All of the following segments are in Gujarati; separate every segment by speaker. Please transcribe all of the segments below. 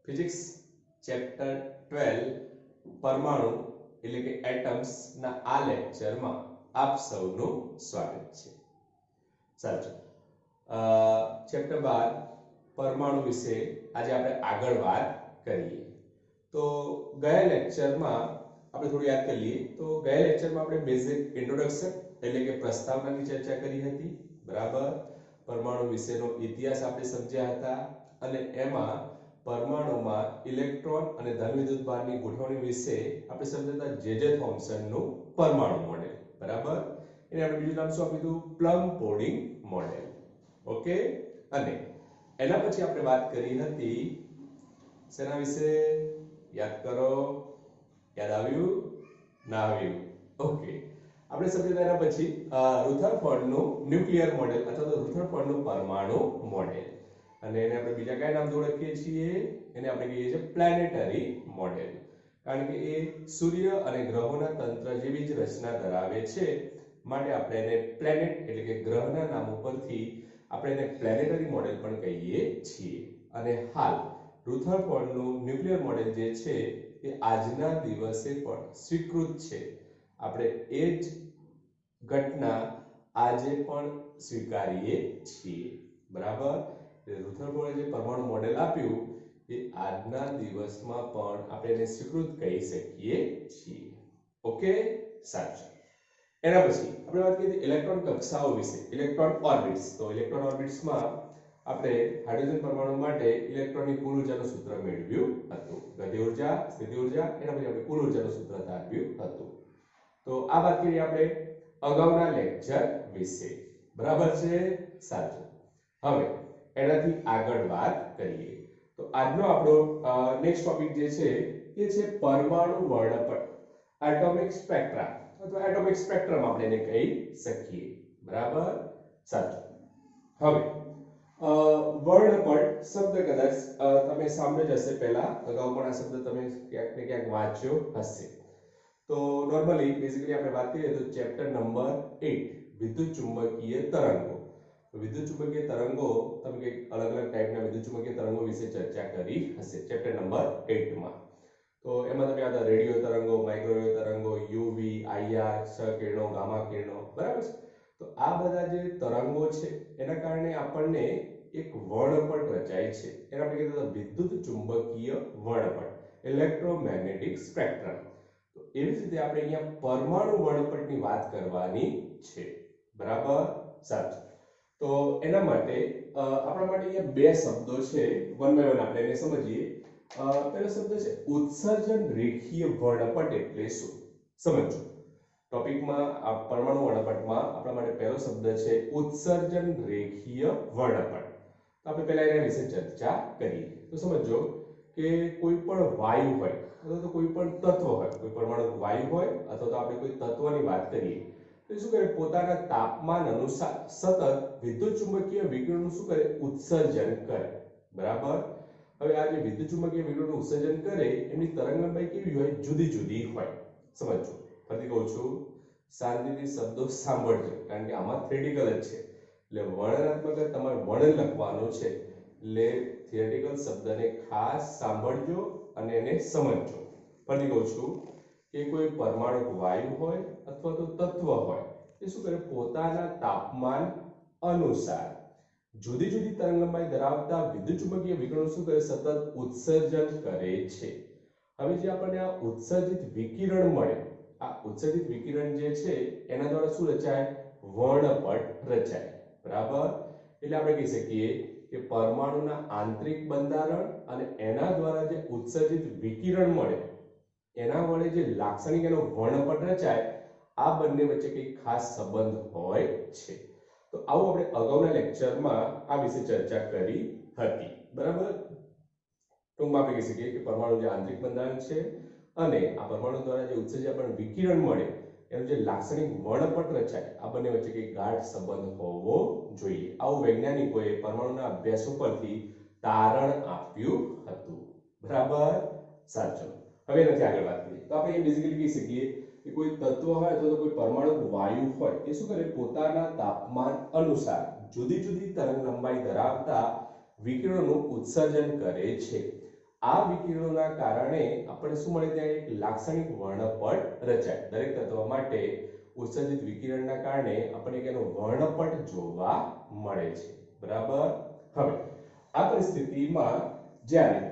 Speaker 1: ફિઝિક્સ ચેપ્ટર 12 પરમાણુ એટલે કે એટમ્સ ના આ લેક્ચરમાં આપ સૌનું સ્વાગત છે. સાચું, ચેપ્ટર 12 પરમાણુ વિશે આજે આપણે આગળ વાત કરીએ. તો ગયા લેક્ચરમાં આપણે થોડું યાદ કરી લઈએ. તો ગયા લેક્ચરમાં આપણે બેઝિક ઇન્ટ્રોડક્શન એટલે કે પ્રસ્તાવનાની ચર્ચા કરી હતી. બરાબર, પરમાણુ વિશેનો ઇતિહાસ આપણે સમજ્યા હતા અને એમાં પરમાણુમાં ઇલેક્ટ્રોન અને ધન વિદ્યુતભારની ગોઠવણી વિશે આપણે સમજ્યા હતા જે થોમ્સનનું પરમાણુ મોડેલ. બરાબર, એને આપણે બીજું નામ શું આપ્યું હતું? Plum પોડિંગ model. ઓકે, અને એના પછી આપણે વાત કરી હતી શેના વિશે? યાદ કરો, યાદ આવ્યું? ના આવ્યું? ઓકે, આપણે સમજ્યા એના પછી રુથરફોર્ડનું ન્યુક્લિયર મોડેલ અથવા તો રુથરફોર્ડનું પરમાણુ મોડેલ. અને એને આપણે બીજા કયા નામથી ઓળખીએ છીએ? એને આપણે કહીએ છીએ પ્લેનેટરી મોડેલ. કારણ કે એ સૂર્ય અને ગ્રહોના તંત્ર જેવી જ રચના ધરાવે છે, માટે આપણે એને પ્લેનેટ એટલે કે ગ્રહના નામ ઉપરથી આપણે એને પ્લેનેટરી મોડેલ પણ કહીએ છીએ. અને હાલ રુથરફોર્ડનું ન્યુક્લિયર મોડેલ જે છે એ આજના દિવસે પણ સ્વીકૃત છે. આપણે એ જ ઘટના આજે પણ સ્વીકારીએ છીએ. બરાબર, રુથરફોર્ડે જે પરમાણુ મોડેલ આપ્યું એ આજના દિવસમાં પણ આપણે એને સ્વીકૃત કહી શકીએ છીએ. ઓકે, સાચું. એના પછી આપણે વાત કરીએ ઇલેક્ટ્રોન કક્ષાઓ વિશે, ઇલેક્ટ્રોન ઓર્બિટ્સ. તો ઇલેક્ટ્રોન ઓર્બિટ્સમાં આપણે હાઇડ્રોજન પરમાણુ માટે ઇલેક્ટ્રોનની કુલ ઊર્જાનું સૂત્ર મેળવ્યું હતું. ગતિ ઊર્જા, સ્થિતિ ઊર્જા, એના પછી આપણે કુલ ઊર્જાનું સૂત્ર તારવ્યું હતું. તો આ વાત કરીએ આપણે અગાઉના લેક્ચર વિશે. બરાબર છે? સાચું. હવે એનાથી આગળ વાત કરીએ. તો આજનો આપણો નેક્સ્ટ ટોપિક જે છે એ છે પરમાણુ વર્ણપટ, એટોમિક સ્પેક્ટ્રા અથવા એટોમિક સ્પેક્ટ્રમ આપણે એને કહી શકીએ. બરાબર, સાચું. હવે વર્ણપટ શબ્દ કદાચ તમે સાંભળ્યો જ હશે, પહેલા અગાઉ પણ આ શબ્દ તમે ક્યાંક ને ક્યાંક વાંચ્યો હશે. તો નોર્મલી બેઝિકલી આપણે વાત કરીએ તો ચેપ્ટર નંબર 8 વિદ્યુત ચુંબકીય તરંગો. વિદ્યુત ચુંબકીય તરંગો તમે કંઈક અલગ અલગ ટાઈપના વિદ્યુત ચુંબકીય તરંગો વિશે ચર્ચા કરી હશે ચેપ્ટર નંબર 8 માં. તો એમાં તમે આ રેડિયો તરંગો, માઇક્રોવેવ તરંગો, યુવી, આઈઆર, ક્ષ કિરણો, ગામા કિરણો, બરાબર છે. તો આ બધા જે તરંગો છે એના કારણે આપણને એક વર્ણપટ રચાય છે. એને આપણે કહીએ તો વિદ્યુત ચુંબકીય વર્ણપટ, ઇલેક્ટ્રોમેગ્નેટિક સ્પેક્ટ્રમ. તો એવી જ રીતે આપણે અહીંયા પરમાણુ વર્ણપટની વાત કરવાની છે. બરાબર, સાચું. તો એના માટે આપણા માટે અહીંયા બે શબ્દો છે, વન બાય વન આપણે એને સમજીએ. પહેલો શબ્દ છે ઉત્સર્જન રેખીય વર્ણપટ એટલે શું? સમજો. ટોપિકમાં આ પરમાણુ વર્ણપટમાં આપણા માટે પહેલો શબ્દ છે ઉત્સર્જન રેખીય વર્ણપટ. તો આપણે પહેલા એના વિશે ચર્ચા કરીએ. તો સમજો કે કોઈ પણ વાયુ હોય અથવા તો કોઈ પણ તત્વ હોય, કોઈ પરમાણુ વાયુ હોય અથવા તો આપણે કોઈ તત્વની વાત કરીએ તો શું કરે? પોતાના તાપમાન અનુસાર સતત વિદ્યુત ચુંબકીય વિકિરણનું શું કરે? ઉત્સર્જન કરે. બરાબર, હવે આ જે વિદ્યુત ચુંબકીય વિકિરણનું ઉત્સર્જન કરે એમની તરંગલંબાઈ કેવી હોય? જુદી જુદી હોય. સમજો, ફરીથી કહું છું, શાંતિથી શબ્દો સાંભળજો કારણ કે આમાં થિયરિટિકલ જ છે. એટલે વર્ણનાત્મક તમારે વર્ણન લખવાનું છે, એટલે થિયરિટિકલ શબ્દને ખાસ સાંભળજો અને એને સમજજો. ફરીથી કહું છું કે કોઈ પરમાણુ વાયુ હોય અથવા તો તત્વ હોય એ શું કરે? પોતાના તાપમાન અનુસાર જુદી જુદી તરંગલંબાઈ ધરાવતા વિદ્યુત ચુંબકીય વિકિરણ શું કરે? સતત ઉત્સર્જન કરે છે. હવે જે આપણને આ ઉત્સર્જિત વિકિરણ મળે, આ ઉત્સર્જિત વિકિરણ જે છે એના દ્વારા શું રચાય? વર્ણપટ રચાય. બરાબર, એટલે આપણે કહી શકીએ કે પરમાણુના આંતરિક બંધારણ અને એના દ્વારા જે ઉત્સર્જિત વિકિરણ મળે એના વડે જે લાક્ષણિક એનો વર્ણપટ રચાય, આ બંને વચ્ચે કંઈક ખાસ સંબંધ હોય છે. તો આવું આપણે અગાઉના લેક્ચરમાં આ વિશે ચર્ચા કરી હતી. બરાબર, ટૂંકમાં આપણે કહી શકીએ કે પરમાણુ જે આંતરિક બંધારણ છે અને આ પરમાણુ દ્વારા જે ઉત્સર્જિત આપણને વિકિરણ મળે એનું જે લાક્ષણિક વર્ણપટ રચાય, આ બંને વચ્ચે કંઈક ગાઢ સંબંધ હોવો જોઈએ. આવું વૈજ્ઞાનિકોએ પરમાણુના અભ્યાસ ઉપરથી તારણ આપ્યું હતું. બરાબર, સાચું. હવે એનાથી આગળ વાત કરીએ તો આપણે બેઝિકલી કહી શકીએ કે કોઈ તત્વ હોય અથવા તો કોઈ પરમાણુ વાયુ હોય એ શું કરે? પોતાના તાપમાન અનુસાર જુદી જુદી તરંગ લંબાઈ ધરાવતા વિકિરણોનું ઉત્સર્જન કરે છે. આ વિકિરણોના કારણે આપણે શું મળે ત્યાં એક લાક્ષણિક વર્ણપટ રચાય દરેક તત્વ માટે ઉત્સર્જિત વિકિરણના કારણે આપણને એનો વર્ણપટ જોવા મળે છે બરાબર હવે આ પરિસ્થિતિમાં જ્યારે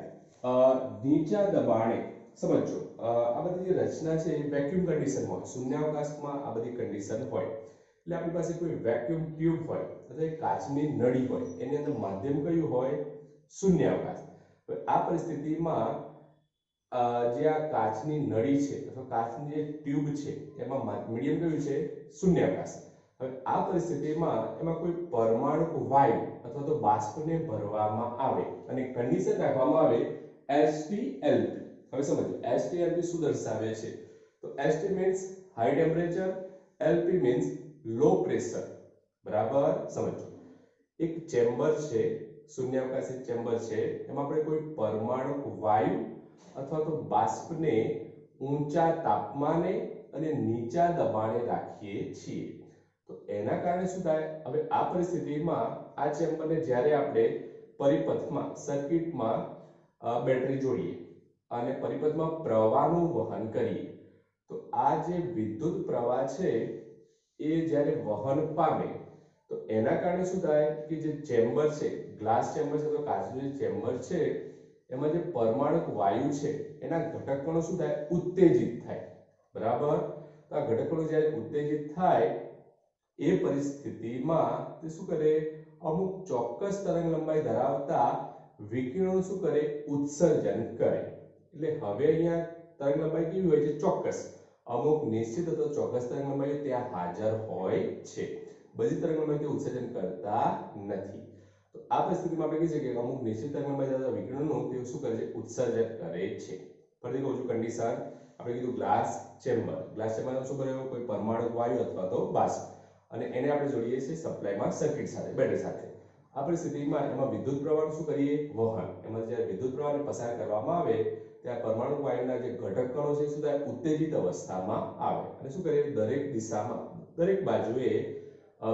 Speaker 1: નીચા દબાણે સમજો આ બધી જે રચના છે એ વેક્યુમ કન્ડિશનમાં શૂન્યાવકાશમાં આ બધી કન્ડિશન હોય એટલે આપણી પાસે કોઈ વેક્યુમ ટ્યુબ હોય અથવા કાચની નળી હોય એની અંદર માધ્યમ કયું હોય શૂન્યાવકાશ આ પરિસ્થિતિમાં જે આ કાચની નળી છે અથવા કાચની જે ટ્યુબ છે એમાં મીડિયમ કયું છે શૂન્યાવકાશ હવે આ પરિસ્થિતિમાં એમાં કોઈ પરમાણુ વાયુ અથવા તો બાષ્પને ભરવામાં આવે અને કન્ડિશન રાખવામાં આવે HTLP હવે સમજો HTLP શું દર્શાવે છે તો HT means high temperature LP means low pressure બરાબર સમજો એક ચેમ્બર છે શૂન્યાવકાશી ચેમ્બર છે એમાં આપણે કોઈ પરમાણુ વાયુ અથવા તો બાષ્પને ઊંચા તાપમાને અને નીચા દબાણે રાખીએ છીએ તો એના કારણે શું થાય હવે આ પરિસ્થિતિમાં આ ચેમ્બરને જ્યારે આપણે પરિપથમાં સર્કિટમાં બેટરી જોડીએ અને પરિપથમાં પ્રવાહનું વહન કરીએ તો આ જે વિદ્યુત પ્રવાહ છે એ જ્યારે વહન પામે તો એના કારણે શું થાય કે જે ચેમ્બર છે ગ્લાસ ચેમ્બર છે તો કાચનું જે ચેમ્બર છે એમાં જે પરમાણુ વાયુ છે એના ઘટક કણો શું થાય ઉત્તેજિત થાય બરાબર તો આ ઘટક કણો જ્યારે ઉત્તેજિત થાય એ પરિસ્થિતિમાં તે શું કરે અમુક ચોક્કસ તરંગ લંબાઈ ધરાવતા વિકિરણો શું કરે ઉત્સર્જન કરે એટલે હવે અહીંયા તરંગ લંબાઈ કેવી હોય છે ચોક્કસ અમુક નિશ્ચિત અથવા ચોક્કસ તરંગ લંબાઈ ત્યાં હાજર હોય છે બધી તરંગ લંબાઈ તે ઉત્સર્જન કરતા નથી તો આ પરિસ્થિતિમાં આપણે કહી શકીએ કે અમુક નિશ્ચિત તરંગ લંબાઈ ધરાવતા વિકિરણોનું તે શું કરે છે ઉત્સર્જન કરે છે ફરીથી કહું છું કન્ડિશન આપણે કીધું ગ્લાસ ચેમ્બરમાં શું કર્યો કોઈ પરમાણુ વાયુ અથવા તો બાષ્પ અને એને આપણે જોડીએ છીએ સપ્લાયમાં સર્કિટ સાથે બેટરી સાથે આ પરિસ્થિતિમાં એમાં વિદ્યુત પ્રવાહ શું કરીએ વહન એમાં જ્યારે વિદ્યુત પ્રવાહને પસાર કરવામાં આવે ત્યાં પરમાણુ વાયુના જે ઘટક કણો છે શું થાય ઉત્તેજિત અવસ્થામાં આવે અને શું કરે દરેક દિશામાં દરેક બાજુએ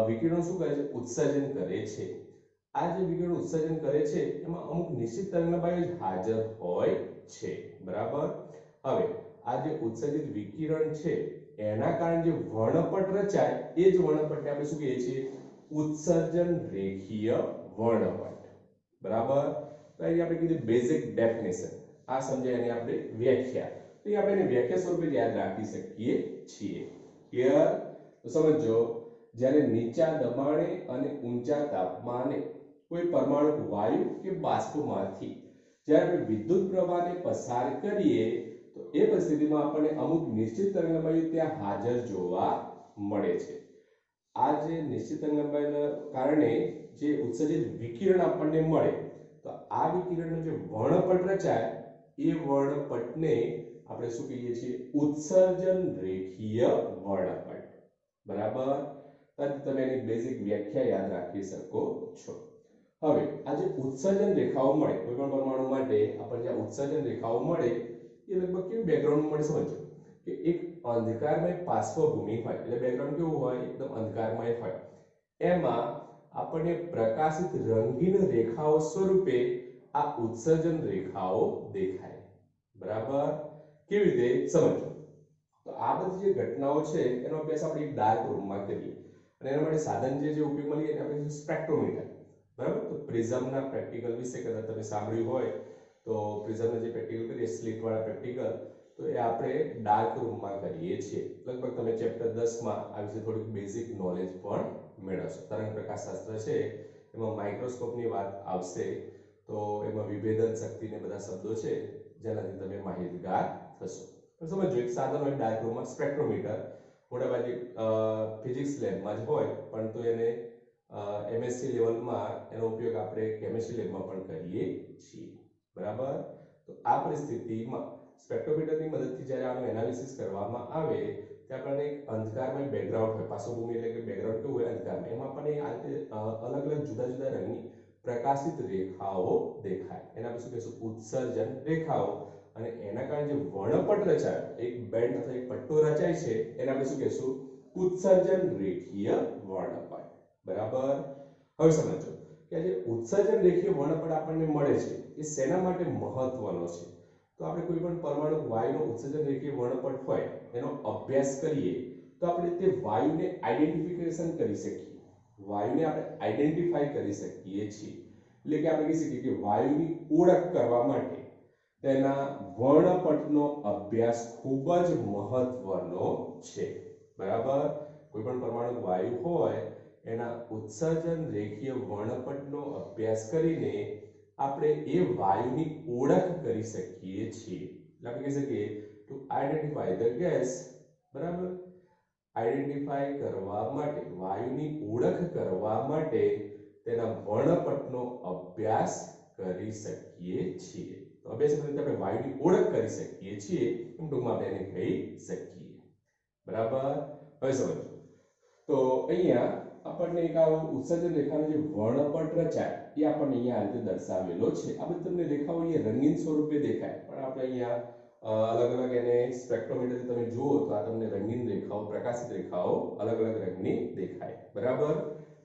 Speaker 1: વિકિરણો શું કરે છે ઉત્સર્જન કરે છે આ જે વિકિરણો ઉત્સર્જન કરે છે એમાં અમુક નિશ્ચિત તરંગલંબાઈ હાજર હોય છે બરાબર હવે આ જે ઉત્સર્જિત વિકિરણ છે એના કારણે જે વર્ણપટ રચાય એ જ વર્ણપટને આપણે શું કહીએ છીએ ઉત્સર્જન રેખીય વર્ણપટ બરાબર તો અહીં આપણે કીધું બેઝિક ડેફિનેશન આ સમજાય એની આપણે વ્યાખ્યા તો અહીં આપણે એને વ્યાખ્યા સ્વરૂપે યાદ રાખી શકીએ છીએ ક્લિયર તો સમજો જ્યારે નીચા દબાણે અને ઊંચા તાપમાને કોઈ પરમાણુ વાયુ કે બાષ્પમાંથી જ્યારે આપણે વિદ્યુત પ્રવાહને પસાર કરીએ તો એ પરિસ્થિતિમાં આપણને અમુક નિશ્ચિત તરંગલંબાઈ ત્યાં હાજર જોવા મળે છે આ જે નિશ્ચિત તરંગલંબાઈના કારણે જે ઉત્સર્જિત વિકિરણ આપણને મળે તો આ વિકિરણનો જે વર્ણપટ રચાય એ વર્ણપટને આપણે શું કહીએ છીએ ઉત્સર્જન રેખીય વર્ણપટ બરાબર તમે એની બેઝિક વ્યાખ્યા યાદ રાખી શકો છો હવે આ જે ઉત્સર્જન રેખાઓ મળે કોઈ પણ પરમાણુ માટે આપણને જે ઉત્સર્જન રેખાઓ મળે એ લગભગ કેવું બેકગ્રાઉન્ડ મળે સમજો કે એક અંધકારમય પાર્શ્વભૂમિ હોય એટલે બેકગ્રાઉન્ડ કેવું હોય એકદમ અંધકારમય હોય એમાં આપણને પ્રકાશિત રંગીન રેખાઓ સ્વરૂપે આ ઉત્સર્જન રેખાઓ દેખાય બરાબર કેવી રીતે સમજો તો આ બધી જે ઘટનાઓ છે એનો અભ્યાસ આપણે એક ડાર્ક રૂમમાં કરીએ અને એના માટે સાધન જે ઉપયોગમાં લઈએ એને આપણે સ્પેક્ટ્રોમીટર બરાબર તો પ્રિઝમના પ્રેક્ટિકલ વિશે કદાચ તમે સાંભળ્યું હોય તો પ્રિઝમના જે પ્રેક્ટિકલ કરીએ સ્લિટ વાળા પ્રેક્ટિકલ તો એ આપણે ડાર્ક રૂમમાં કરીએ છીએ લગભગ તમે ચેપ્ટર 10 માં આ વિશે થોડુંક બેઝિક નોલેજ પણ મેળવશો તરંગ પ્રકાશશાસ્ત્ર છે એમાં માઇક્રોસ્કોપની વાત આવશે તો એમાં વિભેદન શક્તિ ને બધા શબ્દો છે જેનાથી તમે માહિતગાર થશો તો સમજો એક સાધન હોય ડાર્ક રૂમમાં સ્પેક્ટ્રોમીટર મોટાભાગે ફિઝિક્સ લેબમાં જ હોય પણ તો એને એમએસસી લેવલમાં એનો ઉપયોગ આપણે કેમિસ્ટ્રી લેબમાં પણ કરીએ છીએ બરાબર તો આ પરિસ્થિતિમાં સ્પેક્ટ્રોમીટરની મદદથી જ્યારે આનું એનાલિસિસ કરવામાં આવે ત્યારે આપણને એક અંધકારમય બેકગ્રાઉન્ડ હોય પાર્શ્વભૂમિ એટલે કે બેકગ્રાઉન્ડ કેવું હોય અંધકારમય એમાં આપણને આ રીતે અલગ અલગ જુદા જુદા રંગની પ્રકાશિત રેખાઓ દેખાય એના પછી કહીશું ઉત્સર્જન રેખાઓ અને એના કારણે જે વર્ણપટ રચાય એક બેન્ડ અથવા એક પટ્ટો રચાય છે એને આપણે શું કહીશું ઉત્સર્જન રેખીય વર્ણપટ બરાબર હવે સમજો કે જે ઉત્સર્જન રેખીય વર્ણપટ આપણને મળે છે એ શેના માટે મહત્વનો છે? તો આપણે કોઈ પણ પરમાણુ વાયુનો ઉત્સર્જન રેખીય વર્ણપટ હોય એનો અભ્યાસ કરીએ તો આપણે તે વાયુને આઈડેન્ટિફિકેશન કરી શકીએ, વાયુને આપણે આઈડેન્ટિફાઈ કરી શકીએ છીએ. એટલે કે આપણે કહી શકીએ કે વાયુની ઓળખ કરવા માટે તેના વર્ણપટનો અભ્યાસ ખૂબ જ મહત્વનો છે. બરાબર? કોઈ પણ પરમાણુ વાયુ હોય એના ઉત્સર્જન રેખીય વર્ણપટનો અભ્યાસ કરીને આપણે એ વાયુની ઓળખ કરી શકીએ છીએ. એટલે આપણે કહી શકીએ ટુ આઈડેન્ટિફાઈ ધ ગેસ. બરાબર? આઈડેન્ટિફાઈ કરવા માટે, વાયુની ઓળખ કરવા માટે તેના વર્ણપટનો અભ્યાસ કરી શકીએ છીએ. તો અભ્યાસ કરીને આપણે વાયુની ઓળખ કરી શકીએ છીએ, એમ ટૂંકમાં આપણે એને કહી શકીએ. બરાબર? હવે સમજો. તો અહીંયા આપણને એક આવો ઉત્સર્જન રેખાનો જે વર્ણપટ રચાય એ આપણને અહીંયા આ રીતે દર્શાવેલો છે. આ બધી તમને રેખાઓ અહીંયા રંગીન સ્વરૂપે દેખાય, પણ આપણે અહીંયા અલગ અલગ એને સ્પેક્ટ્રોમીટરથી તમે જુઓ તો આ તમને રંગીન રેખાઓ, પ્રકાશિત રેખાઓ અલગ અલગ રંગની દેખાય. બરાબર?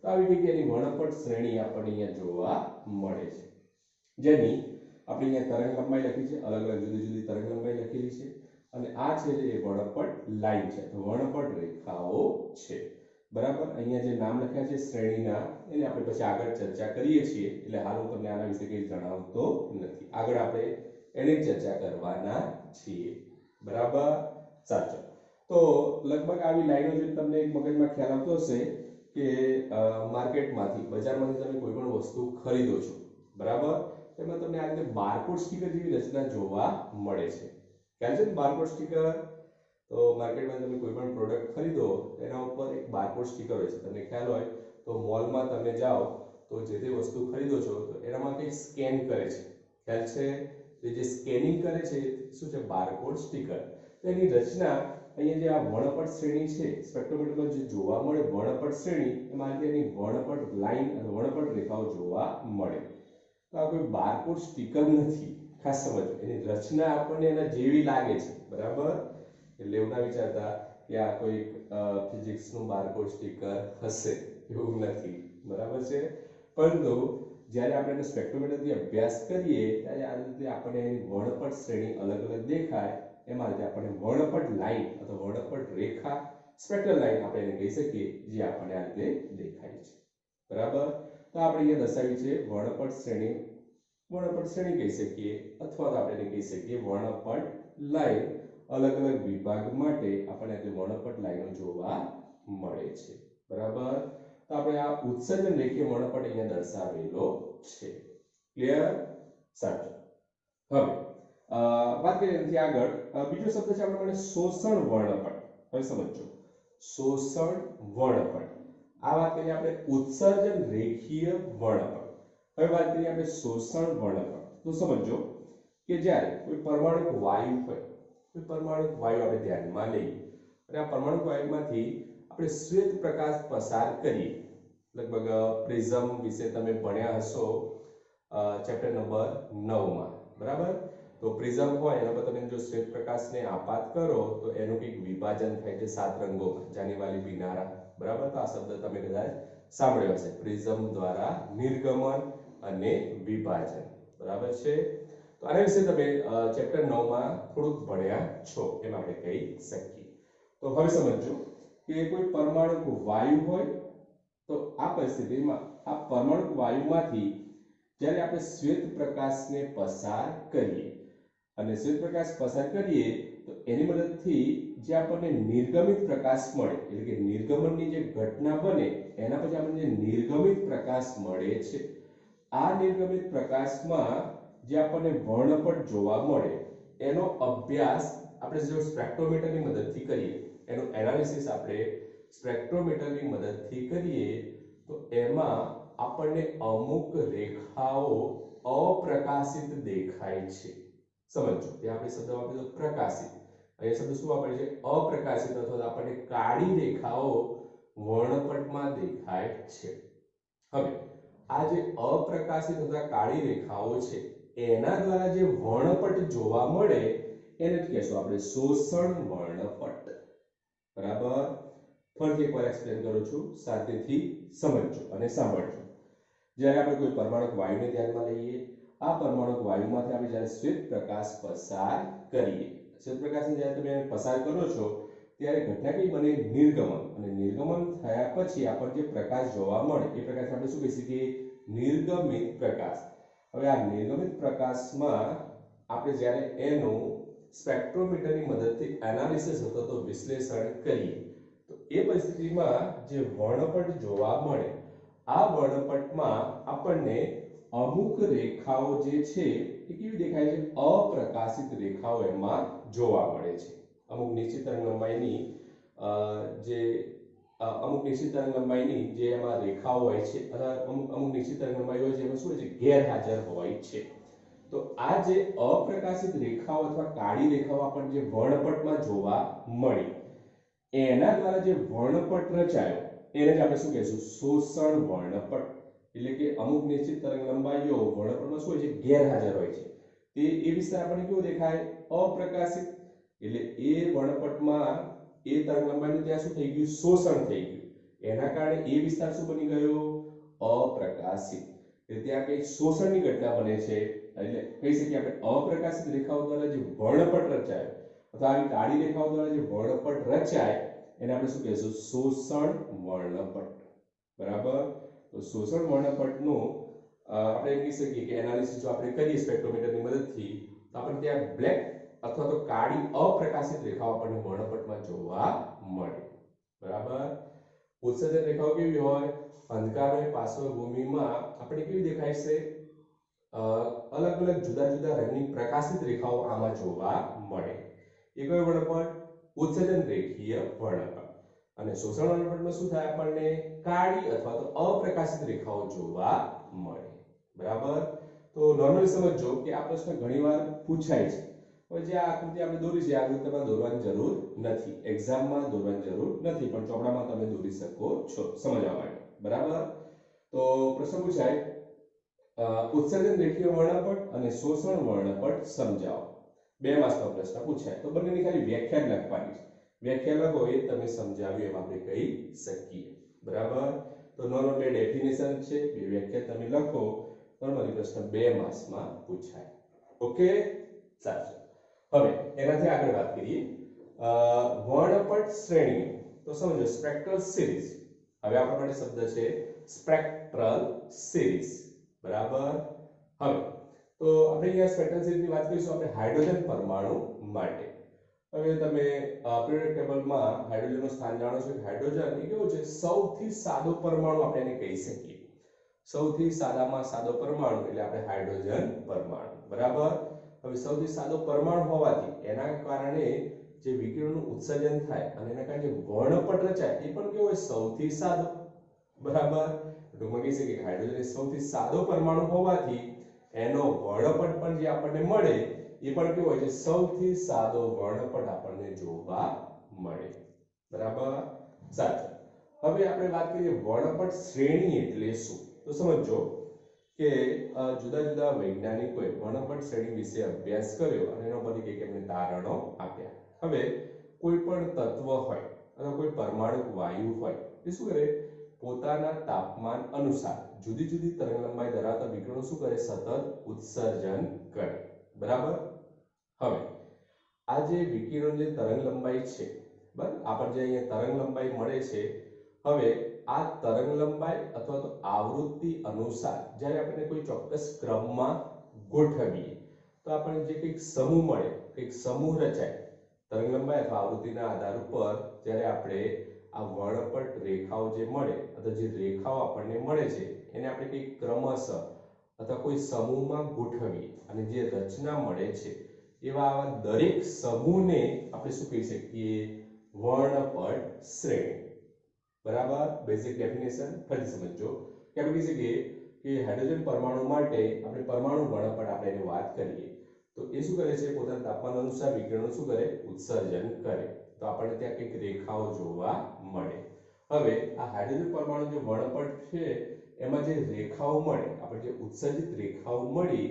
Speaker 1: તો આવી જગ્યાની વર્ણપટ શ્રેણી આપણને અહીંયા જોવા મળે છે, જેની આપણે અહીંયા તરંગ લંબાઈ લખી છે, અલગ અલગ જુદી જુદી તરંગ લંબાઈ લખેલી છે, અને આ છે એ વર્ણપટ લાઈન છે, તો વર્ણપટ રેખાઓ છે. બરાબર? અહીંયા જે નામ લખ્યા છે શ્રેણીના એને આપણે પછી આગળ ચર્ચા કરીએ છીએ, એટલે હાલ હું તમને આના વિશે કંઈ જણાવતો નથી. આગળ આપણે એની ચર્ચા કરવાના છીએ. બરાબર? સાચો. તો લગભગ આવી લાઈનો જે તમને એક મગજમાં ખ્યાલ આવતો હશે કે માર્કેટમાંથી, બજારમાંથી તમે કોઈ પણ વસ્તુ ખરીદો છો. બરાબર? એમાં તમને આ રીતે બારકોડ સ્ટીકર જેવી રચના જોવા મળે છે. ખ્યાલ છે ને બારકોડ સ્ટીકર? તો માર્કેટમાં તમે કોઈ પણ પ્રોડક્ટ ખરીદો એના ઉપર એક બારકોડ સ્ટીકર હોય છે. તમને ખ્યાલ હોય તો મોલમાં તમે જાઓ તો જે તે વસ્તુ ખરીદો છો તો એનામાં કંઈક સ્કેન કરે છે. ખ્યાલ છે? જે સ્કેનિંગ કરે છે શું છે? Barcode sticker. તેની રચના અહીંયા જે આ વર્ણપટ શ્રેણી છે સ્પેક્ટ્રોમીટરમાં જે જોવા મળે વર્ણપટ શ્રેણી, એમાં તેની વર્ણપટ લાઈન અને વર્ણપટ રેખાઓ જોવા મળે. તો આ કોઈ બારકોડ સ્ટીકર નથી, ખાસ સમજો. એની રચના આપણને એના જેવી લાગે છે. બરાબર? એટલે એવું ના વિચારતા કે આ કોઈ ફિઝિક્સનું બારકોડ સ્ટીકર હશે, એવું નથી. બરાબર છે? પરંતુ જ્યારે આપણે સ્પેક્ટ્રોમીટરથી અભ્યાસ કરીએ ત્યારે આ રીતે આપણને એની વર્ણપટ શ્રેણી અલગ અલગ દેખાય. એમાં રીતે આપણને વર્ણપટ લાઈન અથવા વર્ણપટ રેખા, સ્પેક્ટ્રલ લાઈન આપણે એને કહી શકીએ, જે આપણને આ રીતે દેખાય છે. બરાબર? તો આપણે અહીંયા દર્શાવી છે વર્ણપટ શ્રેણી. વર્ણપટ શ્રેણી કહી શકીએ, અથવા તો આપણે એને કહી શકીએ વર્ણપટ લાઈન. અલગ અલગ વિભાગ માટે આપણને આ વર્ણપટ લાઈનો જોવા મળે છે. બરાબર? તો આપણે આ ઉત્સર્જન રેખીય વર્ણપટ અહીંયા દર્શાવેલો છે. ક્લિયર? સાચું. હવે વાત કરીએ એનાથી આગળ બીજો શબ્દ છે આપણે શોષણ વર્ણપટ. હવે સમજો, શોષણ વર્ણપટ. આ વાત કરીએ આપણે ઉત્સર્જન રેખીય વર્ણપટ. હવે વાત કરીએ આપણે શોષણ વર્ણપટ. તો સમજો કે જ્યારે કોઈ પરમાણુ વાયુ હોય, કોઈ પરમાણુ વાયુ આપણે ધ્યાનમાં લઈએ અને આ પરમાણુ વાયુમાંથી આપણે શ્વેત પ્રકાશ પસાર કરીએ. લગભગ પ્રિઝમ વિશે તમે ભણ્યા હશો ચેપ્ટર નંબર 9 માં. બરાબર? તો પ્રિઝમ હોય એના પર તમે જો શ્વેત પ્રકાશને આપાત કરો તો એનું કંઈક વિભાજન થાય છે 7 રંગોમાં, જાની વાલી પીનારા. બરાબર? તો આ શબ્દ તમે કદાચ સાંભળ્યો હશે, પ્રિઝમ દ્વારા નિર્ગમન અને વિભાજન. બરાબર છે? તો આના વિશે તમે ચેપ્ટર 9 માં થોડુંક ભણ્યા છો એમ આપણે કહી શકીએ. તો હવે સમજો કે કોઈ પરમાણુ વાયુ હોય તો આ પરિસ્થિતિમાં આ પરમાણુ વાયુમાંથી જ્યારે આપણે શ્વેત પ્રકાશને પસાર કરીએ અને શ્વેત પ્રકાશ પસાર કરીએ તો એની મદદથી જે આપણને નિર્ગમિત પ્રકાશ મળે, એટલે કે નિર્ગમનની જે ઘટના બને એના પછી આપણને જે નિર્ગમિત પ્રકાશ મળે છે, આ નિર્ગમિત પ્રકાશમાં જે આપણને વર્ણપટ જોવા મળે એનો અભ્યાસ આપણે જો સ્પેક્ટ્રોમીટરની મદદથી કરીએ, એનું એનાલિસિસ આપણે સ્પેક્ટ્રોમીટરની મદદથી કરીએ તો એમાં આપણને અમુક રેખાઓ અપ્રકાશિત દેખાય છે. સમજો, ત્યાં આપણે શબ્દ વાપર્યો પ્રકાશિત, અહીંયા શબ્દ શું વાપરે છે? અપ્રકાશિત, અથવા આપણને કાળી રેખાઓ વર્ણપટમાં દેખાય છે. હવે આ જે અપ્રકાશિત અથવા કાળી રેખાઓ છે એના દ્વારા જે વર્ણપટ જોવા મળે એને જ કહેશું આપણે શોષણ વર્ણપટ. બરાબર? ફરીથી એકવાર એક્સપ્લેન કરું છું, શાંતિથી સમજજો અને સાંભળજો. જ્યારે આપણે કોઈ પરમાણુ વાયુને ધ્યાનમાં લઈએ આ પરમાણુ વાયુમાંથી આપણે જ્યારે શ્વેત પ્રકાશ પસાર કરીએ, શ્વેત પ્રકાશને જ્યારે તમે પસાર કરો છો ત્યારે ઘટના કઈ બને? નિર્ગમન. અને નિર્ગમન થયા પછી આપણને જે પ્રકાશ જોવા મળે એ પ્રકાશ આપણે શું કહી શકીએ? નિર્ગમિત પ્રકાશ. હવે આ નિર્ગમિત પ્રકાશમાં આપણે જ્યારે એનું સ્પેક્ટ્રોમીટરની મદદથી એનાલિસિસ અથવા તો વિશ્લેષણ કરીએ તો એ પરિસ્થિતિમાં જે વર્ણપટ જોવા મળે, આ વર્ણપટમાં આપણને અમુક રેખાઓ જે છે એ કેવી દેખાય છે? અપ્રકાશિત રેખાઓ એમાં જોવા મળે છે. અમુક નિશ્ચિત તરંગલંબાઈની જે એમાં રેખાઓ હોય છે અથવા અમુક નિશ્ચિત તરંગલંબાઈ હોય છે એમાં શું હોય છે? ગેરહાજર હોય છે. તો આ જે અપ્રકાશિત રેખાઓ અથવા કાળી રેખાઓ આપણને જે વર્ણપટમાં જોવા મળી, એના દ્વારા જે વર્ણપટ રચાયો એને જ આપણે શું કહીશું? શોષણ વર્ણપટ. એટલે કે અમુક નિશ્ચિત તરંગલંબાઈઓ વર્ણપટમાં શું હોય છે? ગેરહાજર હોય છે. તે એ વિસ્તાર આપણને કેવો દેખાય? અપ્રકાશિત. એટલે એ વર્ણપટમાં એ તરંગલંબાઈનું ત્યાં શું થઈ ગયું? શોષણ થઈ ગયું. એના કારણે એ વિસ્તાર શું બની ગયો? અપ્રકાશિત. એટલે ત્યાં કઈ શોષણની ઘટના બને છે. એટલે કહી શકીએ આપણે અપ્રકાશિત રેખાઓ દ્વારા જે વર્ણપટ રચાય અથવા આવી કાળી રેખાઓ દ્વારા જે વર્ણપટ રચાય એને આપણે શું કહીશું? શોષણ વર્ણપટ. બરાબર. તો શોષણ વર્ણપટનું આપણે એમ કહી શકીએ કે એનાલિસિસ જો આપણે કરીએ સ્પેક્ટ્રોમીટરની મદદથી તો આપણને ત્યાં બ્લેક અથવા તો કાળી અપ્રકાશિત રેખાઓ આપણને વર્ણપટમાં જોવા મળે. બરાબર. ઉત્સર્જન રેખાઓ કેવી હોય? અંધકારમય પાર્શ્વભૂમિમાં આપણે કેવી દેખાય છે? અલગ અલગ જુદા જુદા રંગની પ્રકાશિત રેખાઓ આમાં જોવા મળે. એ કયો વર્ણપટ? ઉત્સર્જન રેખીય વર્ણપટ. અને શોષણ વર્ણપટમાં શું થાય? આપણને કાળી અથવા તો અપ્રકાશિત રેખાઓ જોવા મળે. બરાબર. તો નોર્મલી સમજો કે આ પ્રશ્ન ઘણીવાર પૂછાય છે. હવે જે આ આકૃતિ આપણે દોરી છે, આ આકૃતિ તમારે દોરવાની જરૂર નથી, એક્ઝામમાં દોરવાની જરૂર નથી, પણ ચોપડામાં તમે દોરી શકો છો સમજવા માટે. બરાબર. તો પ્રશ્ન પૂછાય ઉત્સર્જન રેખીય વર્ણપટ અને શોષણ વર્ણપટ સમજાવો. 2 માર્ક્સનો પ્રશ્ન પૂછાય તો બંનેની ખાલી વ્યાખ્યા જ લખવાની છે. વ્યાખ્યા લખો એ તમે સમજાવ્યું એમ આપણે કહી શકીએ. બરાબર. તો નોર્મલ 2 ડેફિનેશન છે, 2 વ્યાખ્યા તમે લખો. નોર્મલી પ્રશ્ન 2 માર્ક્સમાં પૂછાય. ઓકે, સાચું. હવે એનાથી આગળ વાત કરીએ વર્ણપટ શ્રેણીઓ. તો સમજો સ્પેક્ટ્રલ સિરીઝ. હવે આપણા માટે શબ્દ છે સ્પેક્ટ્રલ સિરીઝ. બરાબર. હવે તો આપણે અહીંયા સ્પેક્ટ્રલ સિરીઝની વાત કરીશું આપણે હાઇડ્રોજન પરમાણુ માટે. હવે તમે પીરિયોડિક ટેબલમાં હાઇડ્રોજનનું સ્થાન જાણો છો કે હાઇડ્રોજન એ કેવો છે? સૌથી સાદો પરમાણુ આપણે એને કહી શકીએ. સૌથી સાદામાં સાદો પરમાણુ એટલે આપણે હાઇડ્રોજન પરમાણુ. બરાબર. હવે સૌથી સાદો પરમાણુ હોવાથી એના કારણે જે વિકિરણનું ઉત્સર્જન થાય અને એના કારણે જે વર્ણપટ રચાય એ પણ કેવો હોય? સૌથી સાદો. બરાબર. ટૂંકમાં કહી શકીએ કે હાઇડ્રોજન એ સૌથી સાદો પરમાણુ હોવાથી એનો વર્ણપટ પણ જે આપણને મળે એ પણ કેવો હોય છે? સૌથી સાદો વર્ણપટ આપણને જોવા મળે. બરાબર. સાચું. હવે આપણે વાત કરીએ વર્ણપટ શ્રેણી એટલે શું. તો સમજો કે જુદા જુદા વૈજ્ઞાનિકોએ વર્ણપટ શ્રેણી વિશે અભ્યાસ કર્યો અને એના પરથી કંઈક એમને તારણો આપ્યા. હવે કોઈ પણ તત્વ હોય અથવા કોઈ પરમાણુ વાયુ હોય એ શું કરે? પોતાના તાપમાન અનુસાર જુદી જુદી તરંગલંબાઈ ધરાવતા વિકિરણો શું કરે? સતત ઉત્સર્જન કરે. બરાબર. હવે આ જે વિકિરણ જે તરંગલંબાઈ છે, બરાબર, આપણને જે અહીંયા તરંગલંબાઈ મળે છે, હવે આ તરંગલંબાઈ અથવા તો આવૃત્તિ અનુસાર જ્યારે આપણે કોઈ ચોક્કસ ક્રમમાં ગોઠવીએ તો આપણને જે કંઈક સમૂહ મળે, કંઈક સમૂહ રચાય તરંગલંબાઈ અથવા આવૃત્તિના આધાર ઉપર જ્યારે આપણે આ વર્ણપટ રેખાઓ જે મળે અથવા જે રેખાઓ આપણને મળે છે એને આપણે કંઈક ક્રમશઃ અથવા કોઈ સમૂહમાં ગોઠવીએ અને જે રચના મળે છે એવા આવા દરેક સમૂહને આપણે શું કહી શકીએ? વર્ણપટ શ્રેણી. બરાબર. બેઝિક ડેફિનેશન ફરી સમજો કે આપણે કહી શકીએ કે હાઇડ્રોજન પરમાણુ માટે આપણે પરમાણુ વર્ણપટ આપણે એની વાત કરીએ તો એ શું કરે છે? પોતાના તાપમાન અનુસાર વિકિરણો શું કરે? ઉત્સર્જન કરે. તો આપણને ત્યાં કંઈક રેખાઓ જોવા મળે. હવે આ હાઇડ્રોજન પરમાણુ જે વર્ણપટ છે એમાં જે રેખાઓ મળે, આપણે જે ઉત્સર્જિત રેખાઓ મળી,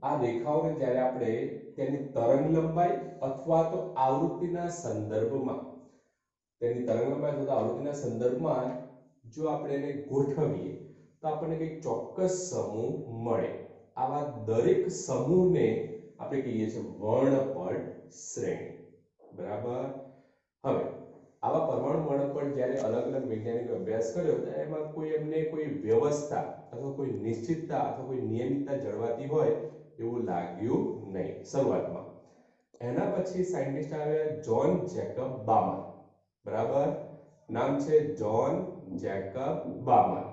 Speaker 1: આ રેખાઓને જ્યારે આપણે તેની તરંગલંબાઈ અથવા તો આવૃત્તિના સંદર્ભમાં જો આપણે એને ગોઠવીએ તો આપણને કંઈક ચોક્કસ સમૂહ મળે. આવા દરેક સમૂહને આપણે કહીએ છીએ વર્ણપટ શ્રેણી બરાબર હવે આવા પરમાણુ વર્ણપટ જ્યારે અલગ અલગ વૈજ્ઞાનિકો અભ્યાસ કર્યો તો એમાં કોઈ એમને કોઈ વ્યવસ્થા અથવા કોઈ નિશ્ચિતતા અથવા કોઈ નિયમિતતા જળવાતી હોય એવું લાગ્યું નહીં શરૂઆતમાં એના પછી સાયન્ટિસ્ટ આવ્યા જોન જેકબ બામર બરાબર નામ છે જોન જેકબ બામર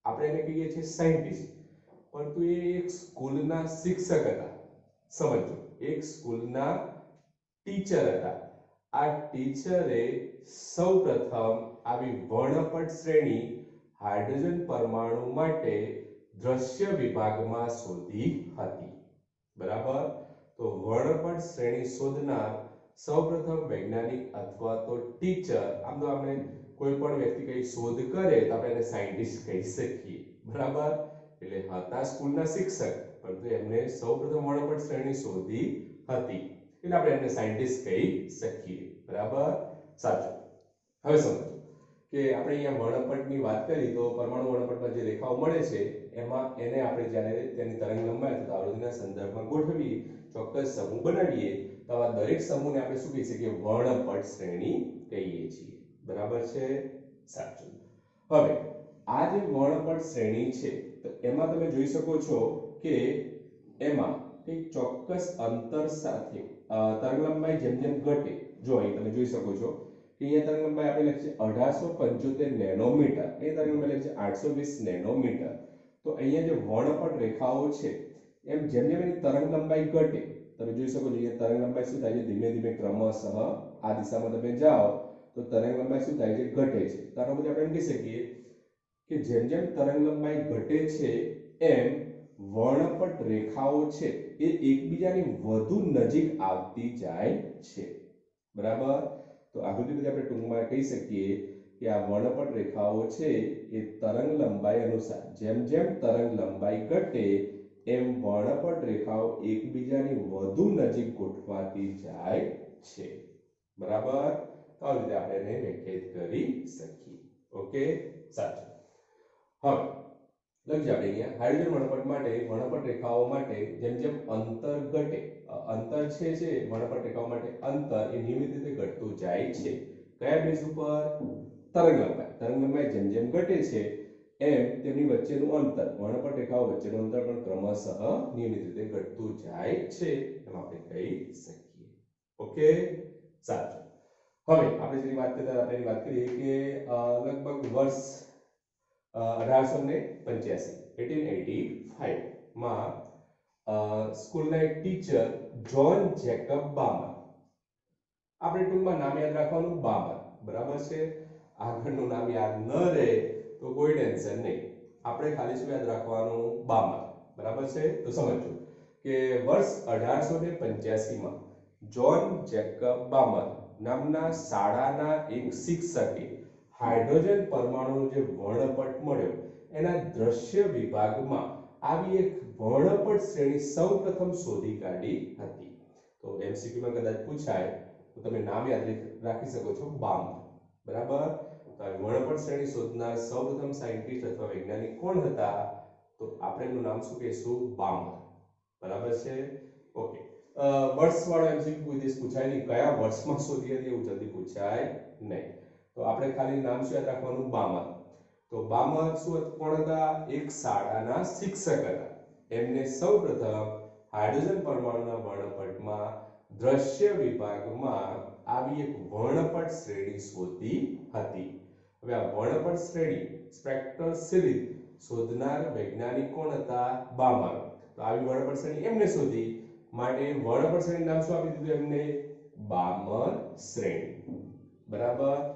Speaker 1: આપણે એને કહીએ છીએ સાયન્ટિસ્ટ પરંતુ એ એક સ્કૂલના શિક્ષક હતા સમજો એક સ્કૂલના ટીચર હતા આ ટીચરે સૌપ્રથમ આવી વર્ણપટ શ્રેણી હાઇડ્રોજન પરમાણુ માટે દ્રશ્ય વિભાગમાં શોધી હતી બરાબર તો વર્ણપટ શ્રેણી શોધનાર સૌપ્રથમ વૈજ્ઞાનિક અથવા તો ટીચર આમ તો આપણે કોઈ પણ વ્યક્તિ કઈ શોધ કરે તો આપણે એને સાયન્ટિસ્ટ કહી શકીએ બરાબર એટલે હતા સ્કૂલના શિક્ષક પરંતુ એમને સૌપ્રથમ વર્ણપટ શ્રેણી શોધી હતી એટલે આપણે એમને સાયન્ટિસ્ટ કહી શકીએ બરાબર સાચું હવે સમજો કે આપણે અહીંયા વર્ણપટની વાત કરી તો પરમાણુ વર્ણપટમાં જે રેખાઓ મળે છે એમાં એને આપણે જ્યારે તેની તરંગ લંબાઈ અથવા આવૃત્તિના સંદર્ભમાં ગોઠવીએ ચોક્કસ સમૂહ બનાવીએ તો આવા દરેક સમૂહને આપણે શું કહી શકીએ વર્ણપટ શ્રેણી કહીએ છીએ બરાબર છે સાચું હવે આ જે વર્ણપટ શ્રેણી છે તો એમાં તમે જોઈ શકો છો કે એમાં એક ચોક્કસ અંતર સાથે તરંગ લંબાઈ જેમ જેમ ઘટે જો અહીં તમે જોઈ શકો છો કે અહીંયા તરંગ લંબાઈ આપણે લખી છે 1875 નેનોમીટર અહીંયા તરંગ લંબાઈ લખી છે 820 નેનોમીટર તો અહીંયા જે વર્ણપટ રેખાઓ છે એમ જેમ જેમ એની તરંગ લંબાઈ ઘટે તમે જોઈ શકો છો અહીંયા તરંગ લંબાઈ શું થાય છે ધીમે ધીમે ક્રમશઃ આ દિશામાં તમે જાઓ તો તરંગ લંબાઈ શું થાય છે ઘટે છે તો આનો મતલબ આપણે એમ કહી શકીએ કે જેમ જેમ તરંગ લંબાઈ ઘટે છે એમ વર્ણપટ રેખાઓ છે એ એકબીજાની વધુ નજીક આવતી જાય છે બરાબર તો આકૃતિ પરથી આપણે ટૂંકમાં કહી શકીએ કે આ વર્ણપટ રેખાઓ છે એ તરંગ લંબાઈ અનુસાર જેમ જેમ તરંગ લંબાઈ ઘટે એમ વર્ણપટ રેખાઓ એકબીજાની વધુ નજીક ગોઠવાતી જાય છે બરાબર તો આ રીતે આપણે એને વ્યાખ્યાયિત કરી શકીએ ઓકે સાચું હવે લખજો આપણે અહીંયા હાઇડ્રોજન વર્ણપટ માટે વર્ણપટ રેખાઓ માટે જેમ જેમ અંતર ઘટે અંતર છે વર્ણપટ રેખાઓ માટે અંતર એ નિયમિત રીતે ઘટતું જાય છે કયા બેઝ ઉપર તરંગ લંબાઈ જેમ જેમ ઘટે છે એમ તેમની વચ્ચેનું અંતર વર્ણપટ રેખાઓ વચ્ચેનું અંતર પણ ક્રમશઃ નિયમિત રીતે ઘટતું જાય છે એમ આપણે કહી શકીએ ઓકે સાચું હવે આપણે જેની વાત કરતા આપણે એની વાત કરીએ કે લગભગ વર્ષ 1885 માં સ્કૂલના એક ટીચર જોન જેકબ બામર આપણે ટૂંકમાં નામ યાદ રાખવાનું બામર બરાબર છે આગળનું નામ યાદ ન રહે તો કોઈ ટેન્શન નહીં આપણે ખાલી શું યાદ રાખવાનું બામર બરાબર છે તો સમજો કે વર્ષ 1885 માં જોન જેકબ બામર નામના શાળાના એક શિક્ષકે હાઇડ્રોજન પરમાણુનો જે વર્ણપટ મળ્યો એના દ્રશ્ય વિભાગમાં આવી એક વર્ણપટ શ્રેણી સૌપ્રથમ શોધી કાઢી હતી તો એમસીક્યુ માં કદાચ પૂછાય તો તમે નામ યાદ રાખી શકો છો બામર બરાબર તો આ વર્ણપટ શ્રેણી શોધનાર સૌપ્રથમ સાયન્ટિસ્ટ અથવા વૈજ્ઞાનિક કોણ હતા તો આપણે એનું નામ શું કહીશું બામર બરાબર છે ઓકે વર્ષ વાળો એમસીક્યુ કોઈ દિવસ પૂછાય નહીં કયા વર્ષમાં શોધી હતી એવું જલ્દી પૂછાય નહીં તો આપણે ખાલી નામ શું યાદ રાખવાનું બામર તો બામર શું કોણ હતા એક શાળાના શિક્ષક હતા એમને સૌપ્રથમ હાઇડ્રોજન પરમાણુના વર્ણપટમાં દ્રશ્ય વિભાગમાં આવી એક વર્ણપટ શ્રેણી શોધી હતી હવે આ વર્ણપટ શ્રેણી સ્પેક્ટ્રલ સિરીઝ શોધનાર વૈજ્ઞાનિક કોણ હતા બામર તો આવી વર્ણપટ શ્રેણી એમને શોધી માટે વર્ણપટ શ્રેણી નામ શું આપી દીધું એમને બામર શ્રેણી બરાબર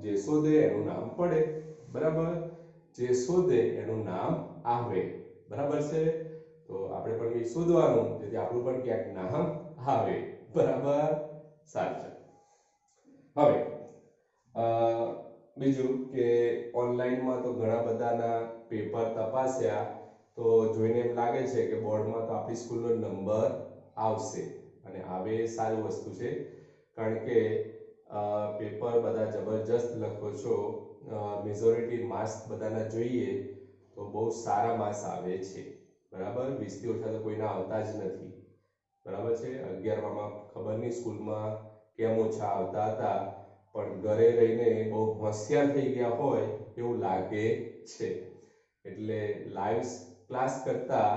Speaker 1: જે શોધે એનું નામ પડે બરાબર જે શોધે એનું નામ આવે બરાબર છે તો આપણે પણ એ શોધવાનું જેથી આપણું પણ ક્યાંક નામ આવે બરાબર સાચું હવે બીજું કે ઓનલાઈનમાં તો ઘણા બધાના પેપર તપાસ્યા તો જોઈને એમ લાગે છે કે બોર્ડમાં તો આપણી સ્કૂલનો નંબર આવશે અને આવે સારી વસ્તુ છે કારણ કે પેપર બધા જબરજસ્ત લખો છો મેજોરિટી માર્ક્સ બધાના જોઈએ તો બહુ સારા માર્ક્સ આવે છે બરાબર 20 થી ઓછા તો કોઈના આવતા જ નથી બરાબર છે 11માં ખબર નહીં સ્કૂલમાં કેમ ઓછા આવતા હતા પણ ઘરે રહીને બહુ હોશિયાર થઈ ગયા હોય એવું લાગે છે એટલે લાઈવ ક્લાસ કરતા